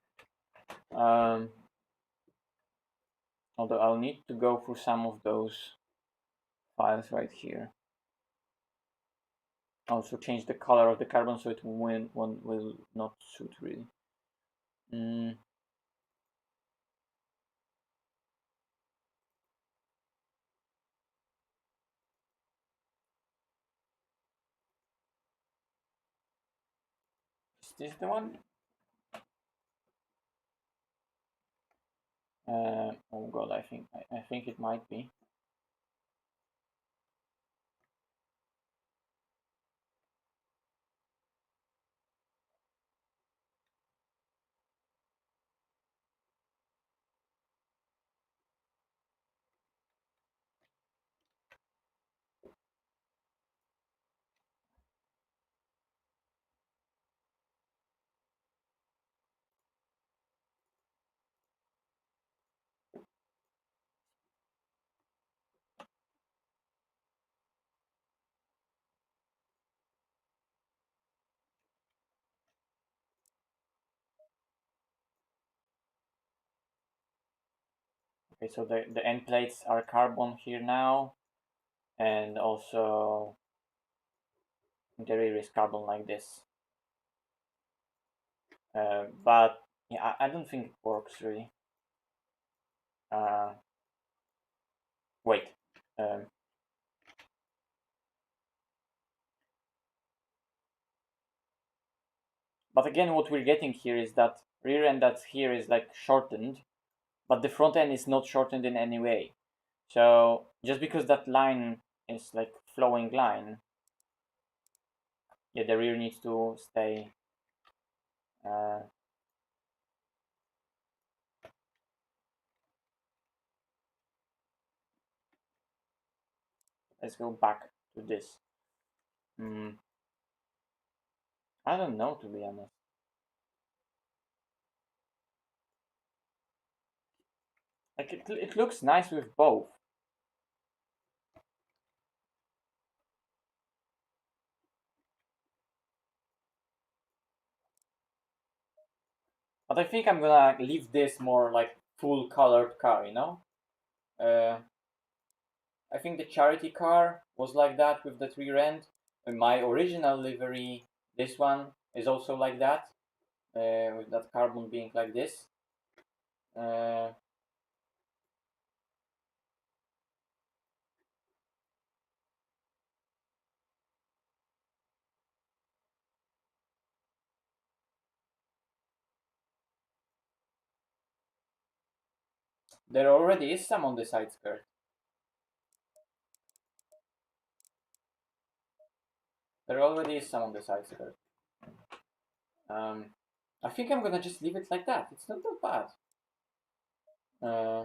A: Although I'll need to go through some of those files right here. Also change the color of the carbon so it will not suit really. Is this the one? Oh god, I think it might be. Okay, so the end plates are carbon here now, and also The rear is carbon like this. But yeah, I don't think it works really. Wait. But again, what we're getting here is that rear end that's here is like shortened, but the front end is not shortened in any way. So just because that line is like flowing line, yeah, the rear needs to stay. Let's go back to this. I don't know, to be honest. Like it looks nice with both. But I think I'm gonna leave this more like full colored car, you know? I think the charity car was like that with the rear end. My original livery, this one, is also like that, with that carbon being like this. Uh, there already is some on the side skirt. There already is some on the side skirt. I think I'm gonna just leave it like that. It's not that bad. Uh,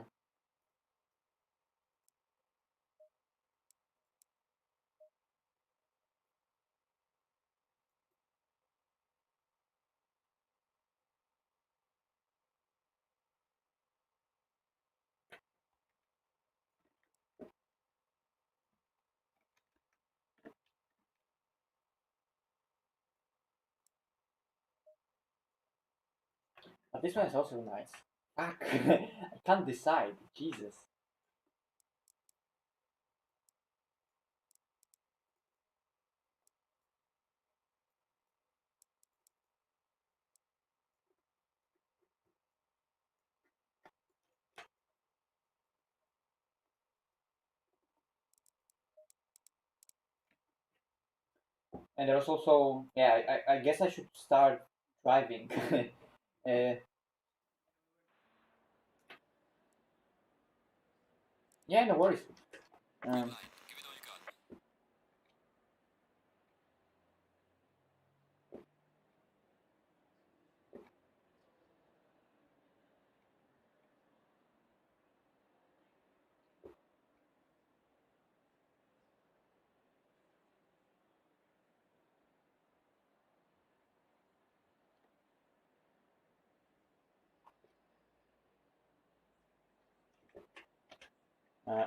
A: but this one is also nice. Fuck. I can't decide. Jesus. And there's also, yeah, I guess I should start driving. uh, yeah, no worries. Um,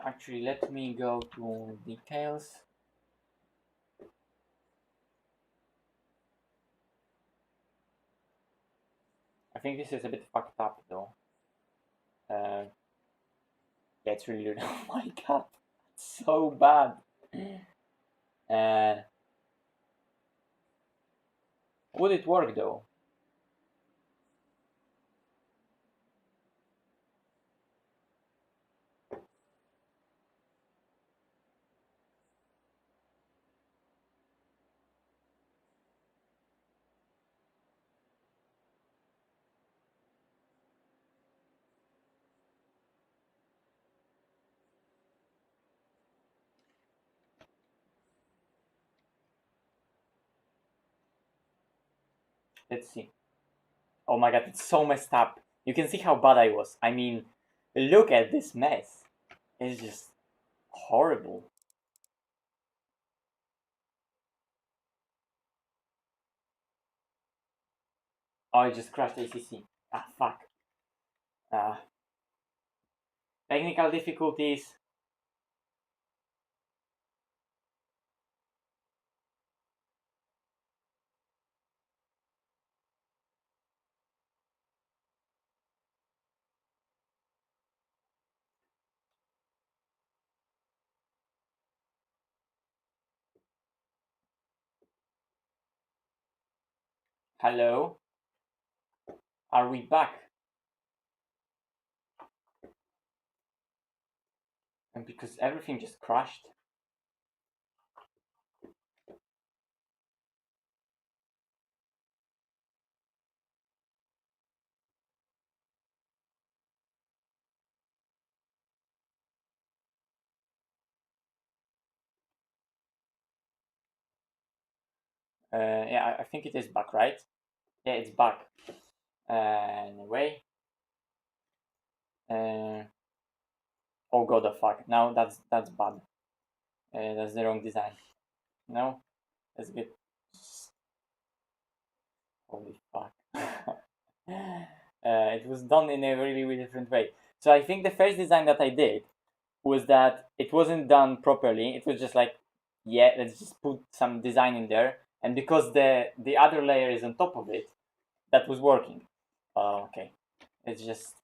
A: actually, let me go to details. I think this is a bit fucked up though. Yeah, it's really good. Oh my god, it's so bad. Uh, would it work though? Let's see. Oh my god, it's so messed up. You can see how bad I was. I mean, look at this mess. It's just horrible. Oh, I just crashed ACC. Ah, fuck. Uh, technical difficulties. Hello? Are we back? And because everything just crashed. Yeah, I think it is back, right? Yeah, it's back. Anyway. Oh god, the fuck. Now that's bad. That's the wrong design. No? That's good. Holy fuck. It was done in a really, really different way. So I think the first design that I did was that it wasn't done properly. It was just like, yeah, let's just put some design in there. And because the other layer is on top of it, that was working. Oh, okay. It's just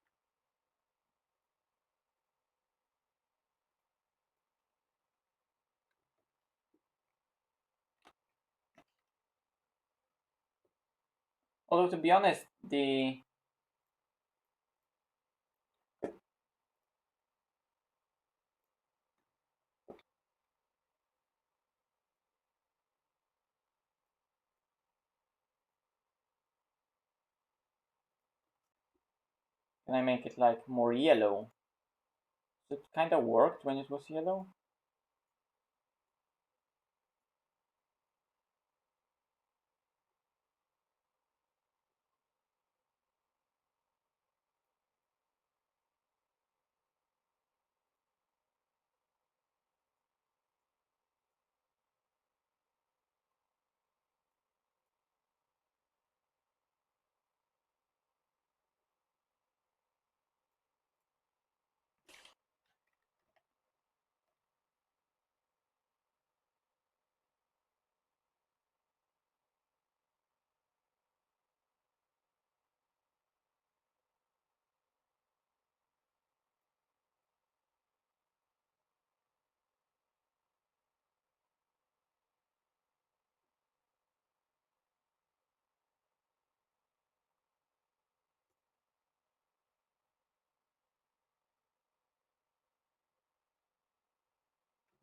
A: although to be honest, the can I make it like more yellow? It kind of worked when it was yellow.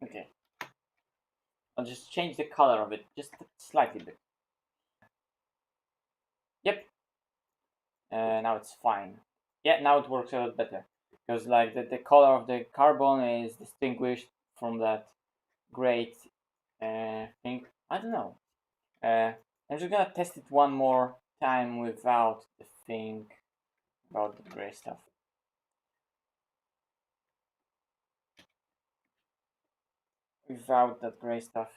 A: Okay. I'll just change the color of it just slightly bit. Yep. Now it's fine. Yeah, now it works a lot better because like the color of the carbon is distinguished from that great thing. I don't know. I'm just gonna test it one more time without the thing about the gray stuff. Without that gray stuff.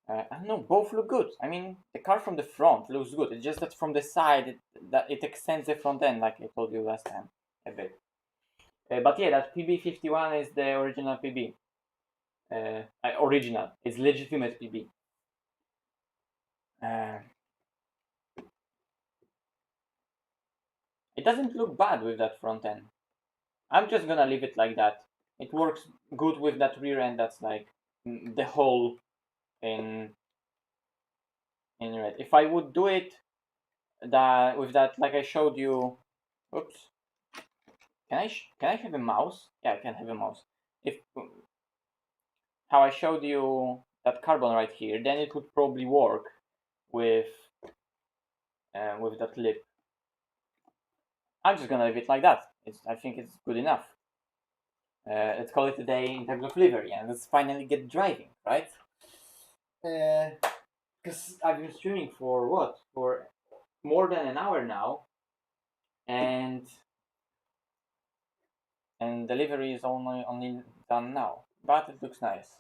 A: I don't know, both look good. I mean, the car from the front looks good. It's just that from the side, it extends the front end, like I told you last time, a bit. But yeah, that PB51 is the original PB. Original. It's legitimate PB. Uh, it doesn't look bad with that front end. I'm just gonna leave it like that. It works good with that rear end. That's like the whole in red. If I would do it that with that, like I showed you. Oops. Can I have a mouse? Yeah, I can have a mouse. If how I showed you that carbon right here, then it would probably work with that lip. I'm just gonna leave it like that. I think it's good enough. Let's call it a day in terms of livery, and let's finally get driving, right? Because I've been streaming for what? For more than an hour now, and delivery is only done now, but it looks nice.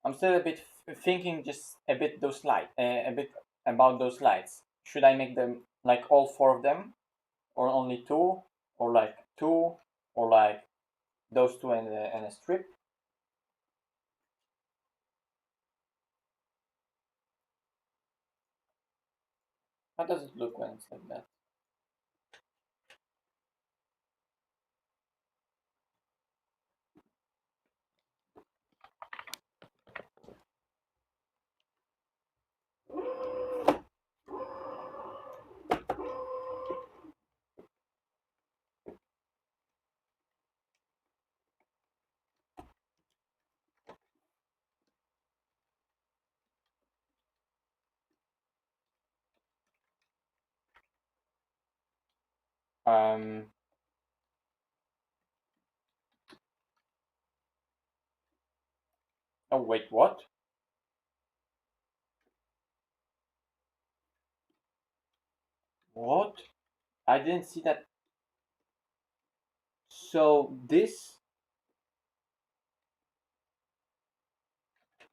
A: I'm still a bit thinking just a bit a bit about those lights. Should I make them like all four of them, or only two, or like two, or like those two and a strip? How does it look when it's like that? Oh wait, what? What? I didn't see that. So this.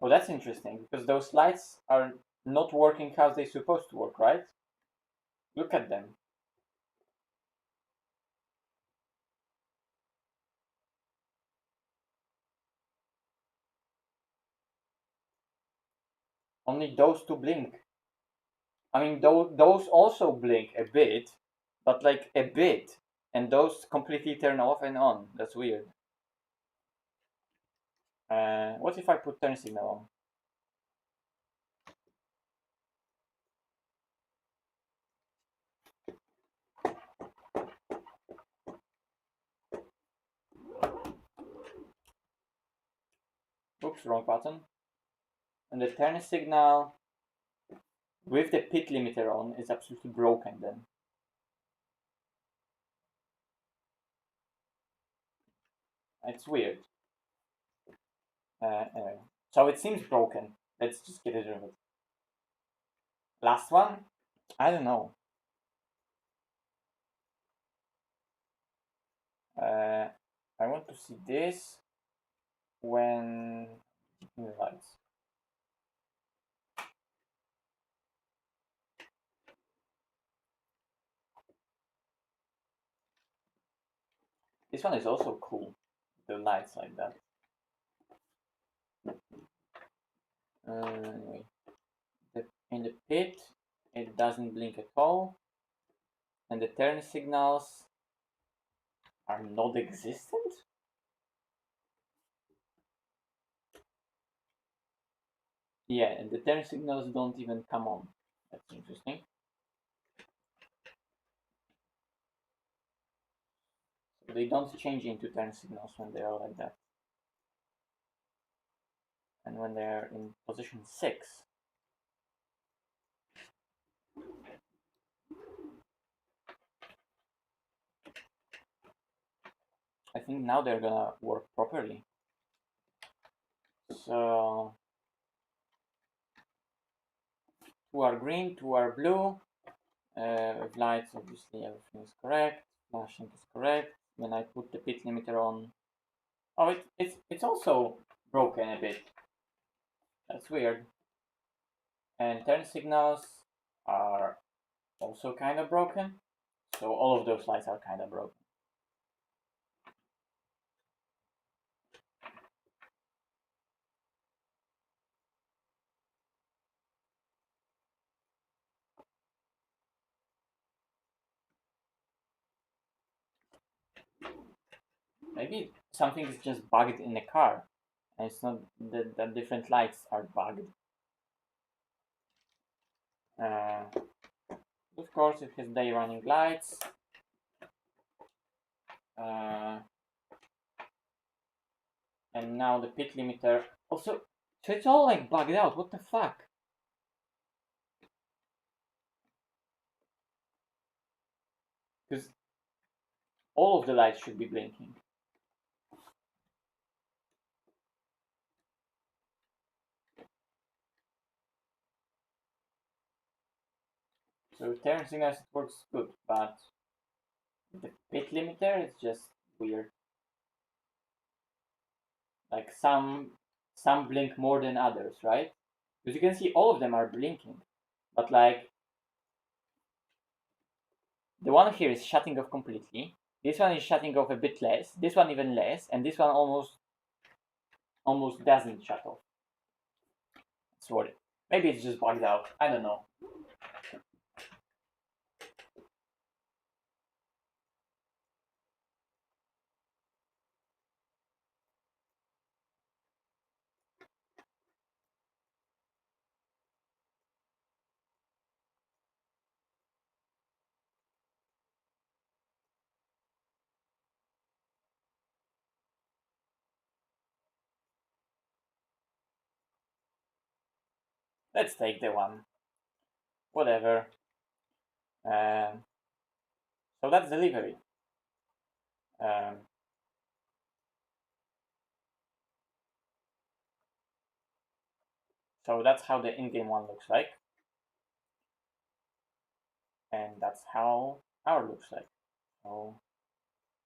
A: Oh, that's interesting because those lights are not working how they're supposed to work, right? Look at them. Only those two blink. I mean, those also blink a bit, but like a bit, and those completely turn off and on. That's weird. What if I put turn signal on? Oops, wrong button. And the turn signal with the pit limiter on is absolutely broken then. It's weird. Anyway. So it seems broken. Let's just get rid of it. Last one? I don't know. I want to see this when in the lights. This one is also cool. The lights like that. Anyway, in the pit, it doesn't blink at all, and the turn signals are not existent. Yeah, and the turn signals don't even come on. That's interesting. So they don't change into turn signals when they are like that. And when they're in position 6, I think now they're gonna work properly. So 2 are green, 2 are blue. With lights, obviously everything is correct. Flashing is correct. When I put the pit limiter on, oh, it's also broken a bit. That's weird. And turn signals are also kind of broken. So all of those lights are kind of broken. Maybe something is just bugged in the car, and it's not that the different lights are bugged. Of course, it has day running lights. And now the pit limiter also. So it's all like bugged out. What the fuck? Because all of the lights should be blinking. So turn signals it works good, but the pit limiter is just weird. Like some blink more than others, right? Because you can see all of them are blinking, but like the one here is shutting off completely. This one is shutting off a bit less. This one even less, and this one almost doesn't shut off. It's worth it. Maybe it's just bugged out. I don't know. Let's take the one. Whatever. Um, So that's delivery. So that's how the in-game one looks like. And that's how our looks like. So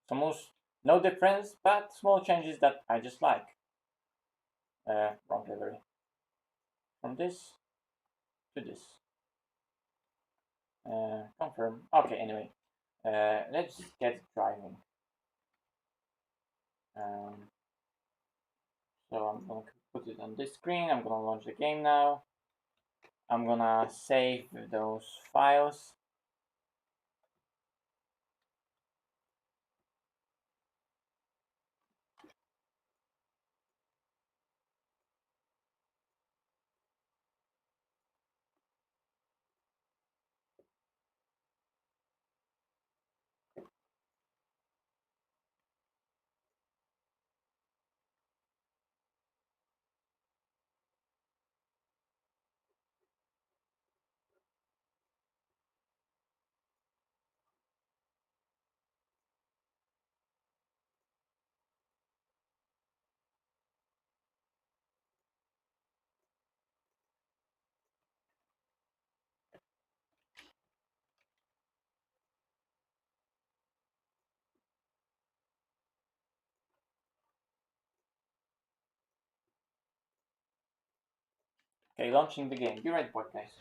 A: almost no difference, but small changes that I just like. Wrong livery. From this to this. Confirm. Okay, anyway. Let's get driving. So I'm gonna put it on this screen. I'm gonna launch the game now. I'm gonna save those files. Okay, launching the game. Be right back, guys.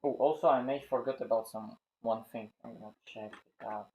A: Oh, also I may forget about one thing. I'm gonna check it out.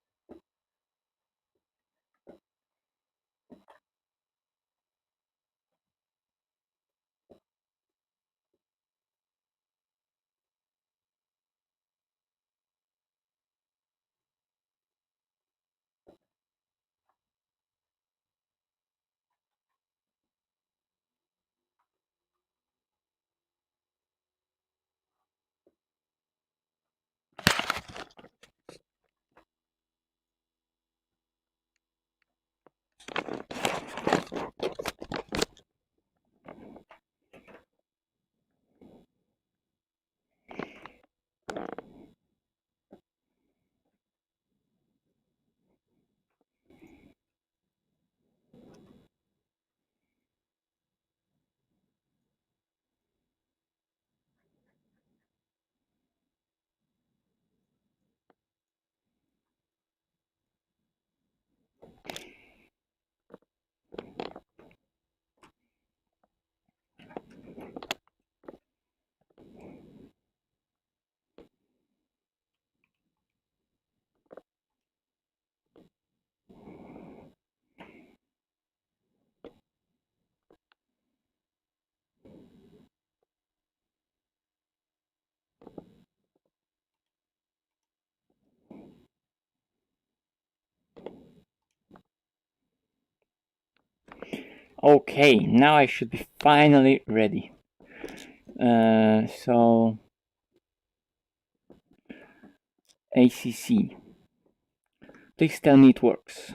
A: Okay, now I should be finally ready. So ACC. Please tell me it works.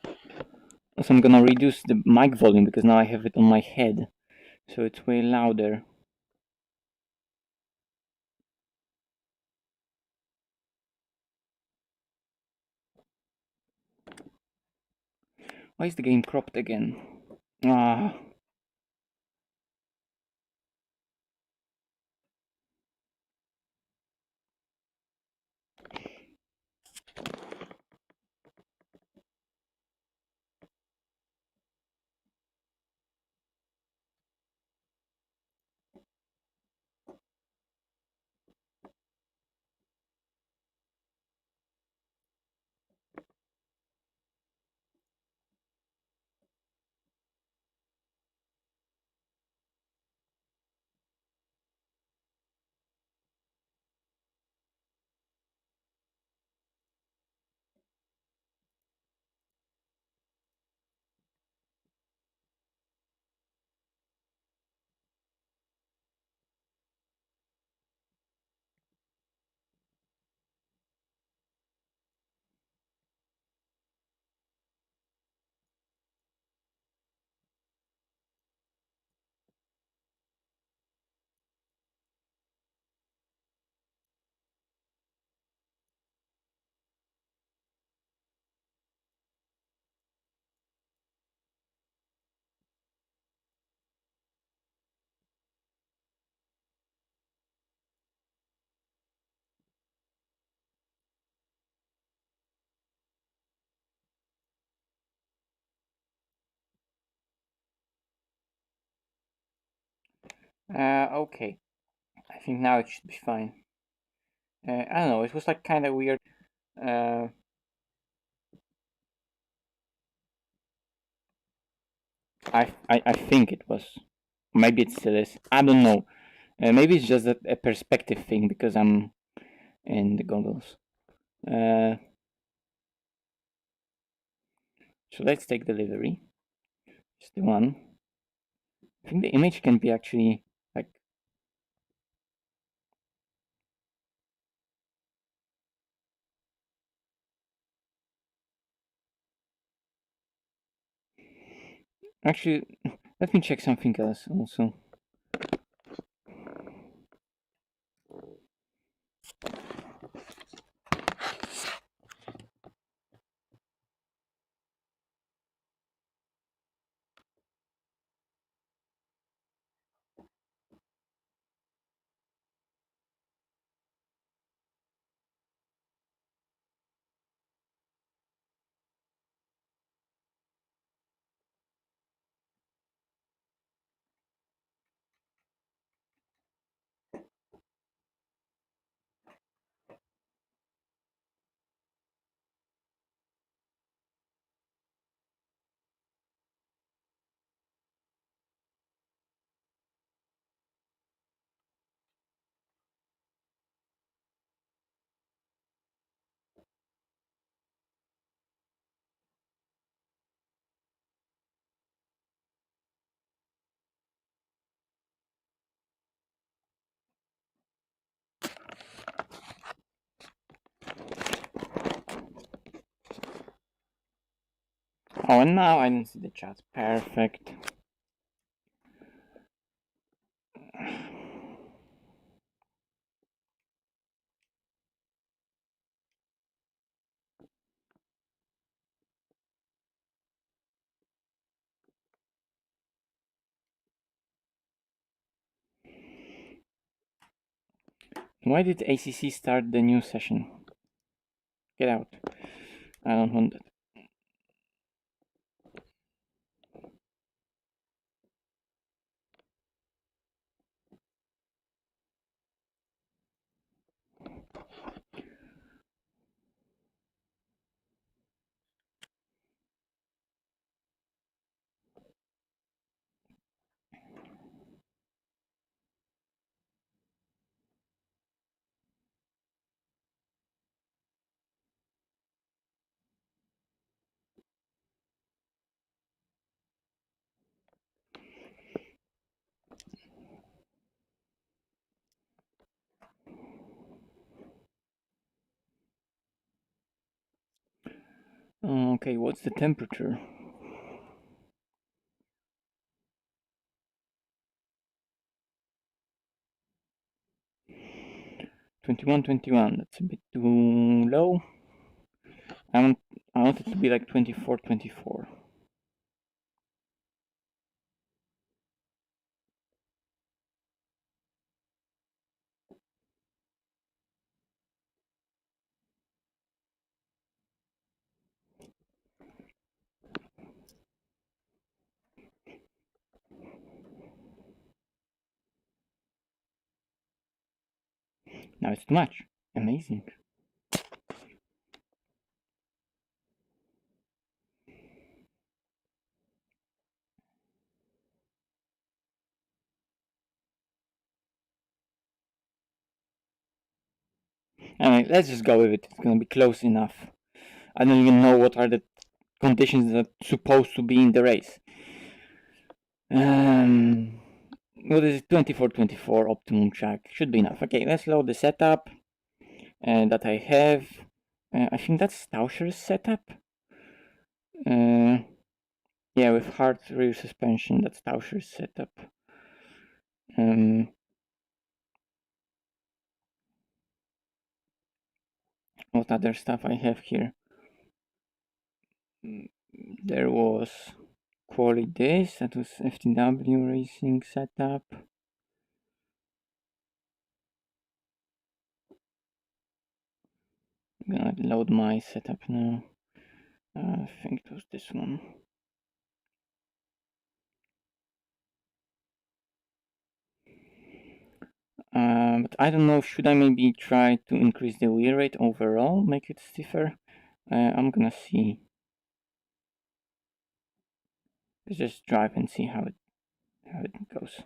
A: So I'm gonna reduce the mic volume because now I have it on my head, so it's way louder. Why is the game cropped again? Ah. Okay. I think now it should be fine. I don't know, it was like kind of weird. Uh, I think it was. Maybe it still is. I don't know. Maybe it's just a perspective thing because I'm in the goggles. So let's take delivery. Just the one. I think the image can be actually like. Actually, let me check something else also. Oh, and now I don't see the chat. Perfect. Why did ACC start the new session? Get out. I don't want that. Okay, what's the temperature? Twenty-one, 21. That's a bit too low. I want it to be like 24, 24. Now it's too much. Amazing. Anyway, let's just go with it. It's gonna be close enough. I don't even know what are the conditions that are supposed to be in the race. What is it? 24, 24 optimum track. Should be enough. Okay, let's load the setup that I have. I think that's Tauscher's setup. Yeah, with hard rear suspension, that's Tauscher's setup. What other stuff I have here? There was Quali this, that was FTW racing setup. I'm gonna load my setup now. I think it was this one. But I don't know, should I maybe try to increase the wheel rate overall, make it stiffer? I'm gonna see. Let's just drive and see how it goes.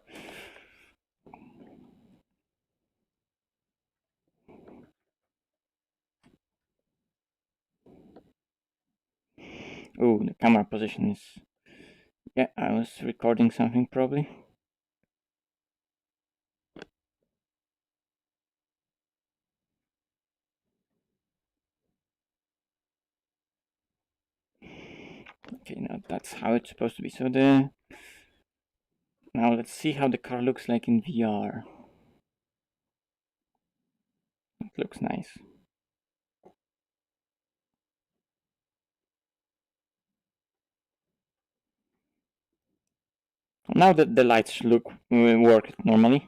A: Oh, the camera position is... Yeah, I was recording something probably. Okay, now that's how it's supposed to be. So now let's see how the car looks like in VR. It looks nice. Now that the lights work normally,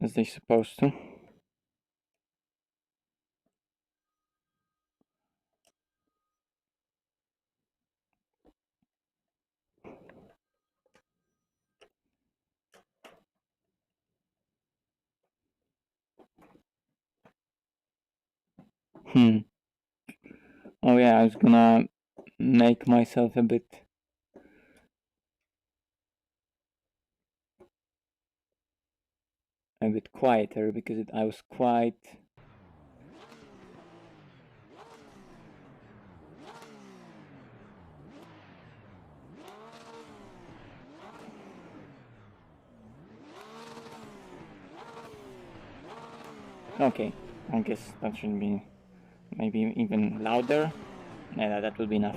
A: as they're supposed to. Oh yeah, I was gonna make myself a bit quieter because I was quite... Okay, I guess that should be maybe even louder. Yeah, that will be enough.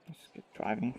A: Let's get driving.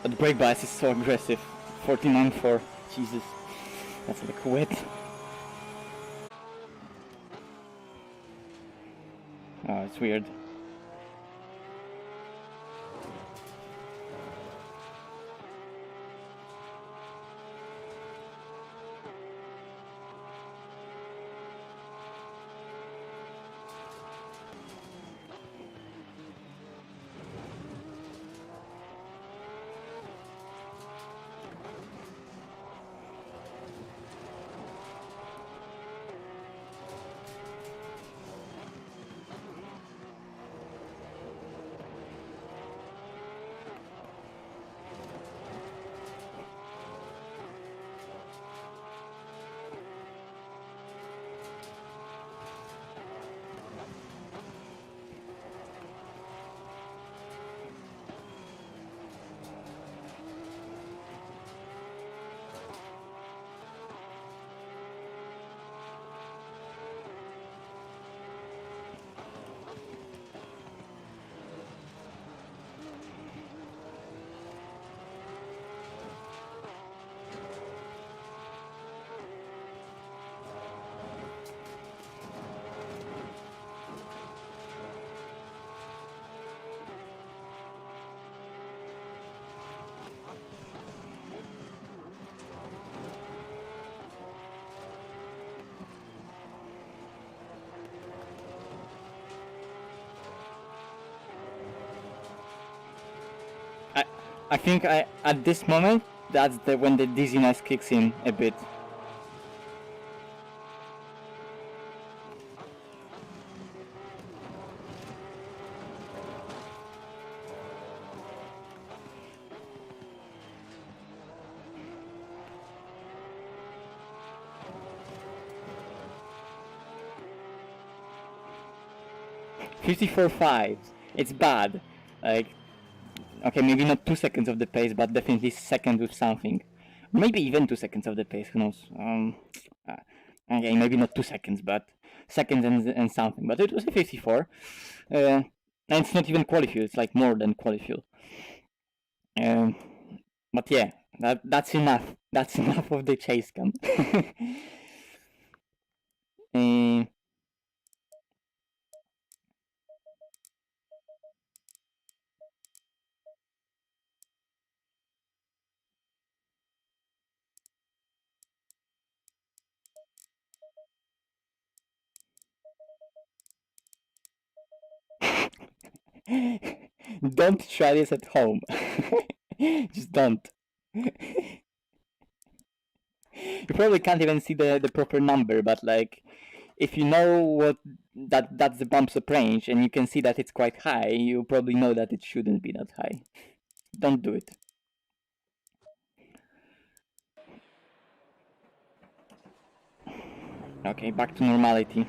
A: But the brake bias is so aggressive. 49.4. Jesus. That's like wet. Oh, it's weird. I think at this moment that's when the dizziness kicks in a bit. $54.5. It's bad. Like, okay, maybe not 2 seconds of the pace, but definitely second with something. Maybe even 2 seconds of the pace, who knows? Okay, maybe not 2 seconds, but seconds and something. But it was a 54. And it's not even quality fuel, it's like more than quality fuel. But yeah, that's enough. That's enough of the chase cam. Don't try this at home. Just don't. You probably can't even see the proper number, but like, if you know what that's the bump stop range and you can see that it's quite high, you probably know that it shouldn't be that high. Don't do it. Okay, back to normality.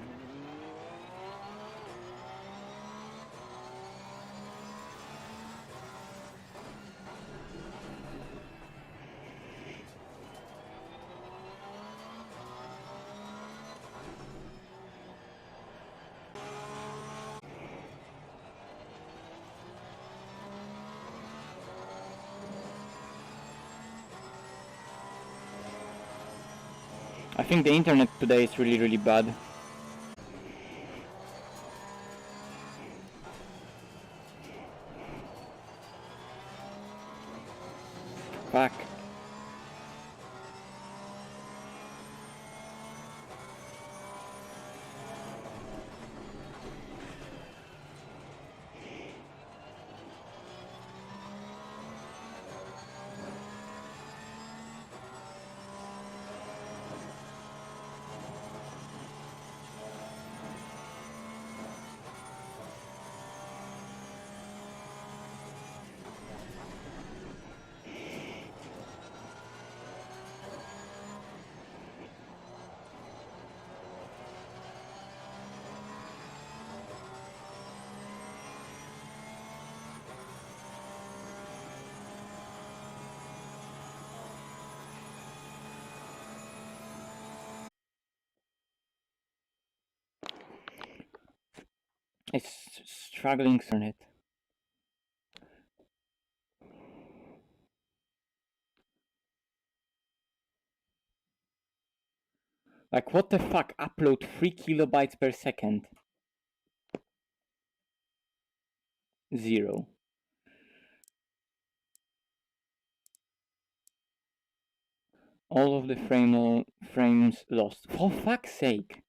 A: I think the internet today is really bad. Fuck. It's struggling internet. Like, what the fuck? Upload 3 kilobytes per second. 0. All of the frames lost. For fuck's sake.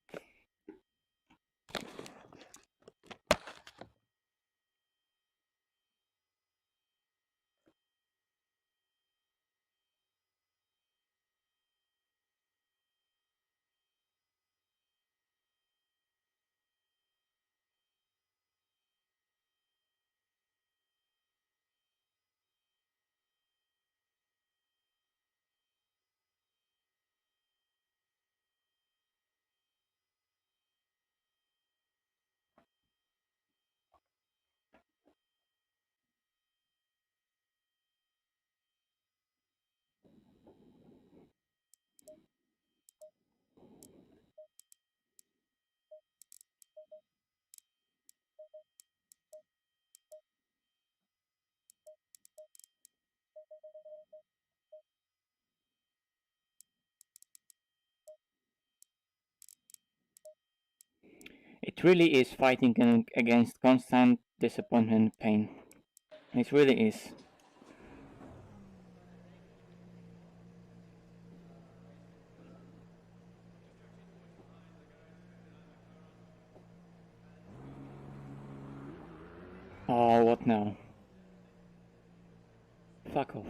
A: It really is fighting against constant disappointment and pain. It really is. Oh, what now? Fuck off.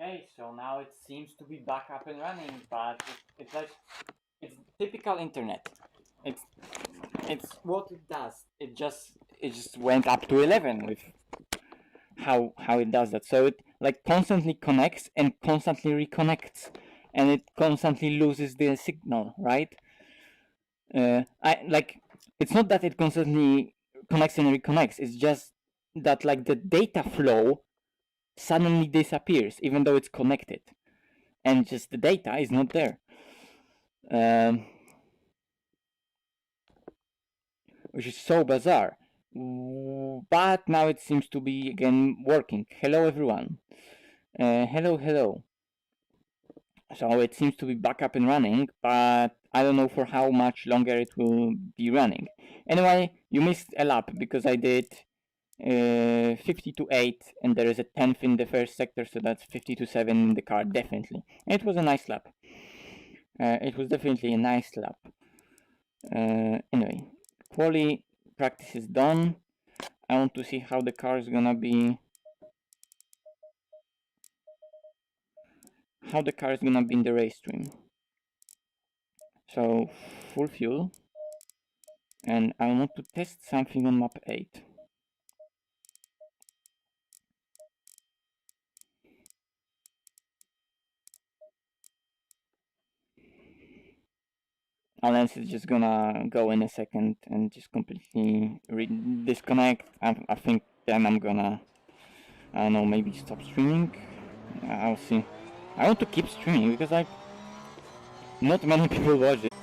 A: Okay, so now it seems to be back up and running, but it's like it's typical internet. It's what it does. It just went up to 11 with how it does that. So it like constantly connects and constantly reconnects, and it constantly loses the signal, right? I like it's not that it constantly connects and reconnects. It's just that like the data flow suddenly disappears, even though it's connected, and just the data is not there. Which is so bizarre. But now it seems to be again working. Hello, everyone. Hello. So it seems to be back up and running, but I don't know for how much longer it will be running. Anyway, you missed a lap because I did 50 to 8, and there is a 10th in the first sector, so that's 50 to 7 in the car, definitely. It was a nice lap. It was definitely a nice lap. Anyway, quali practice is done. I want to see how the car is gonna be. How the car is gonna be in the race stream. So full fuel, and I want to test something on map 8. Unless it's just gonna go in a second and just completely disconnect. I think then I'm gonna, I don't know, maybe stop streaming. I'll see. I want to keep streaming because like not many people watch it.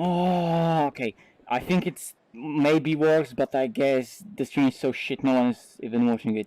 B: Oh, okay. I think it's maybe works, but I guess the stream is so shit no one is even watching it.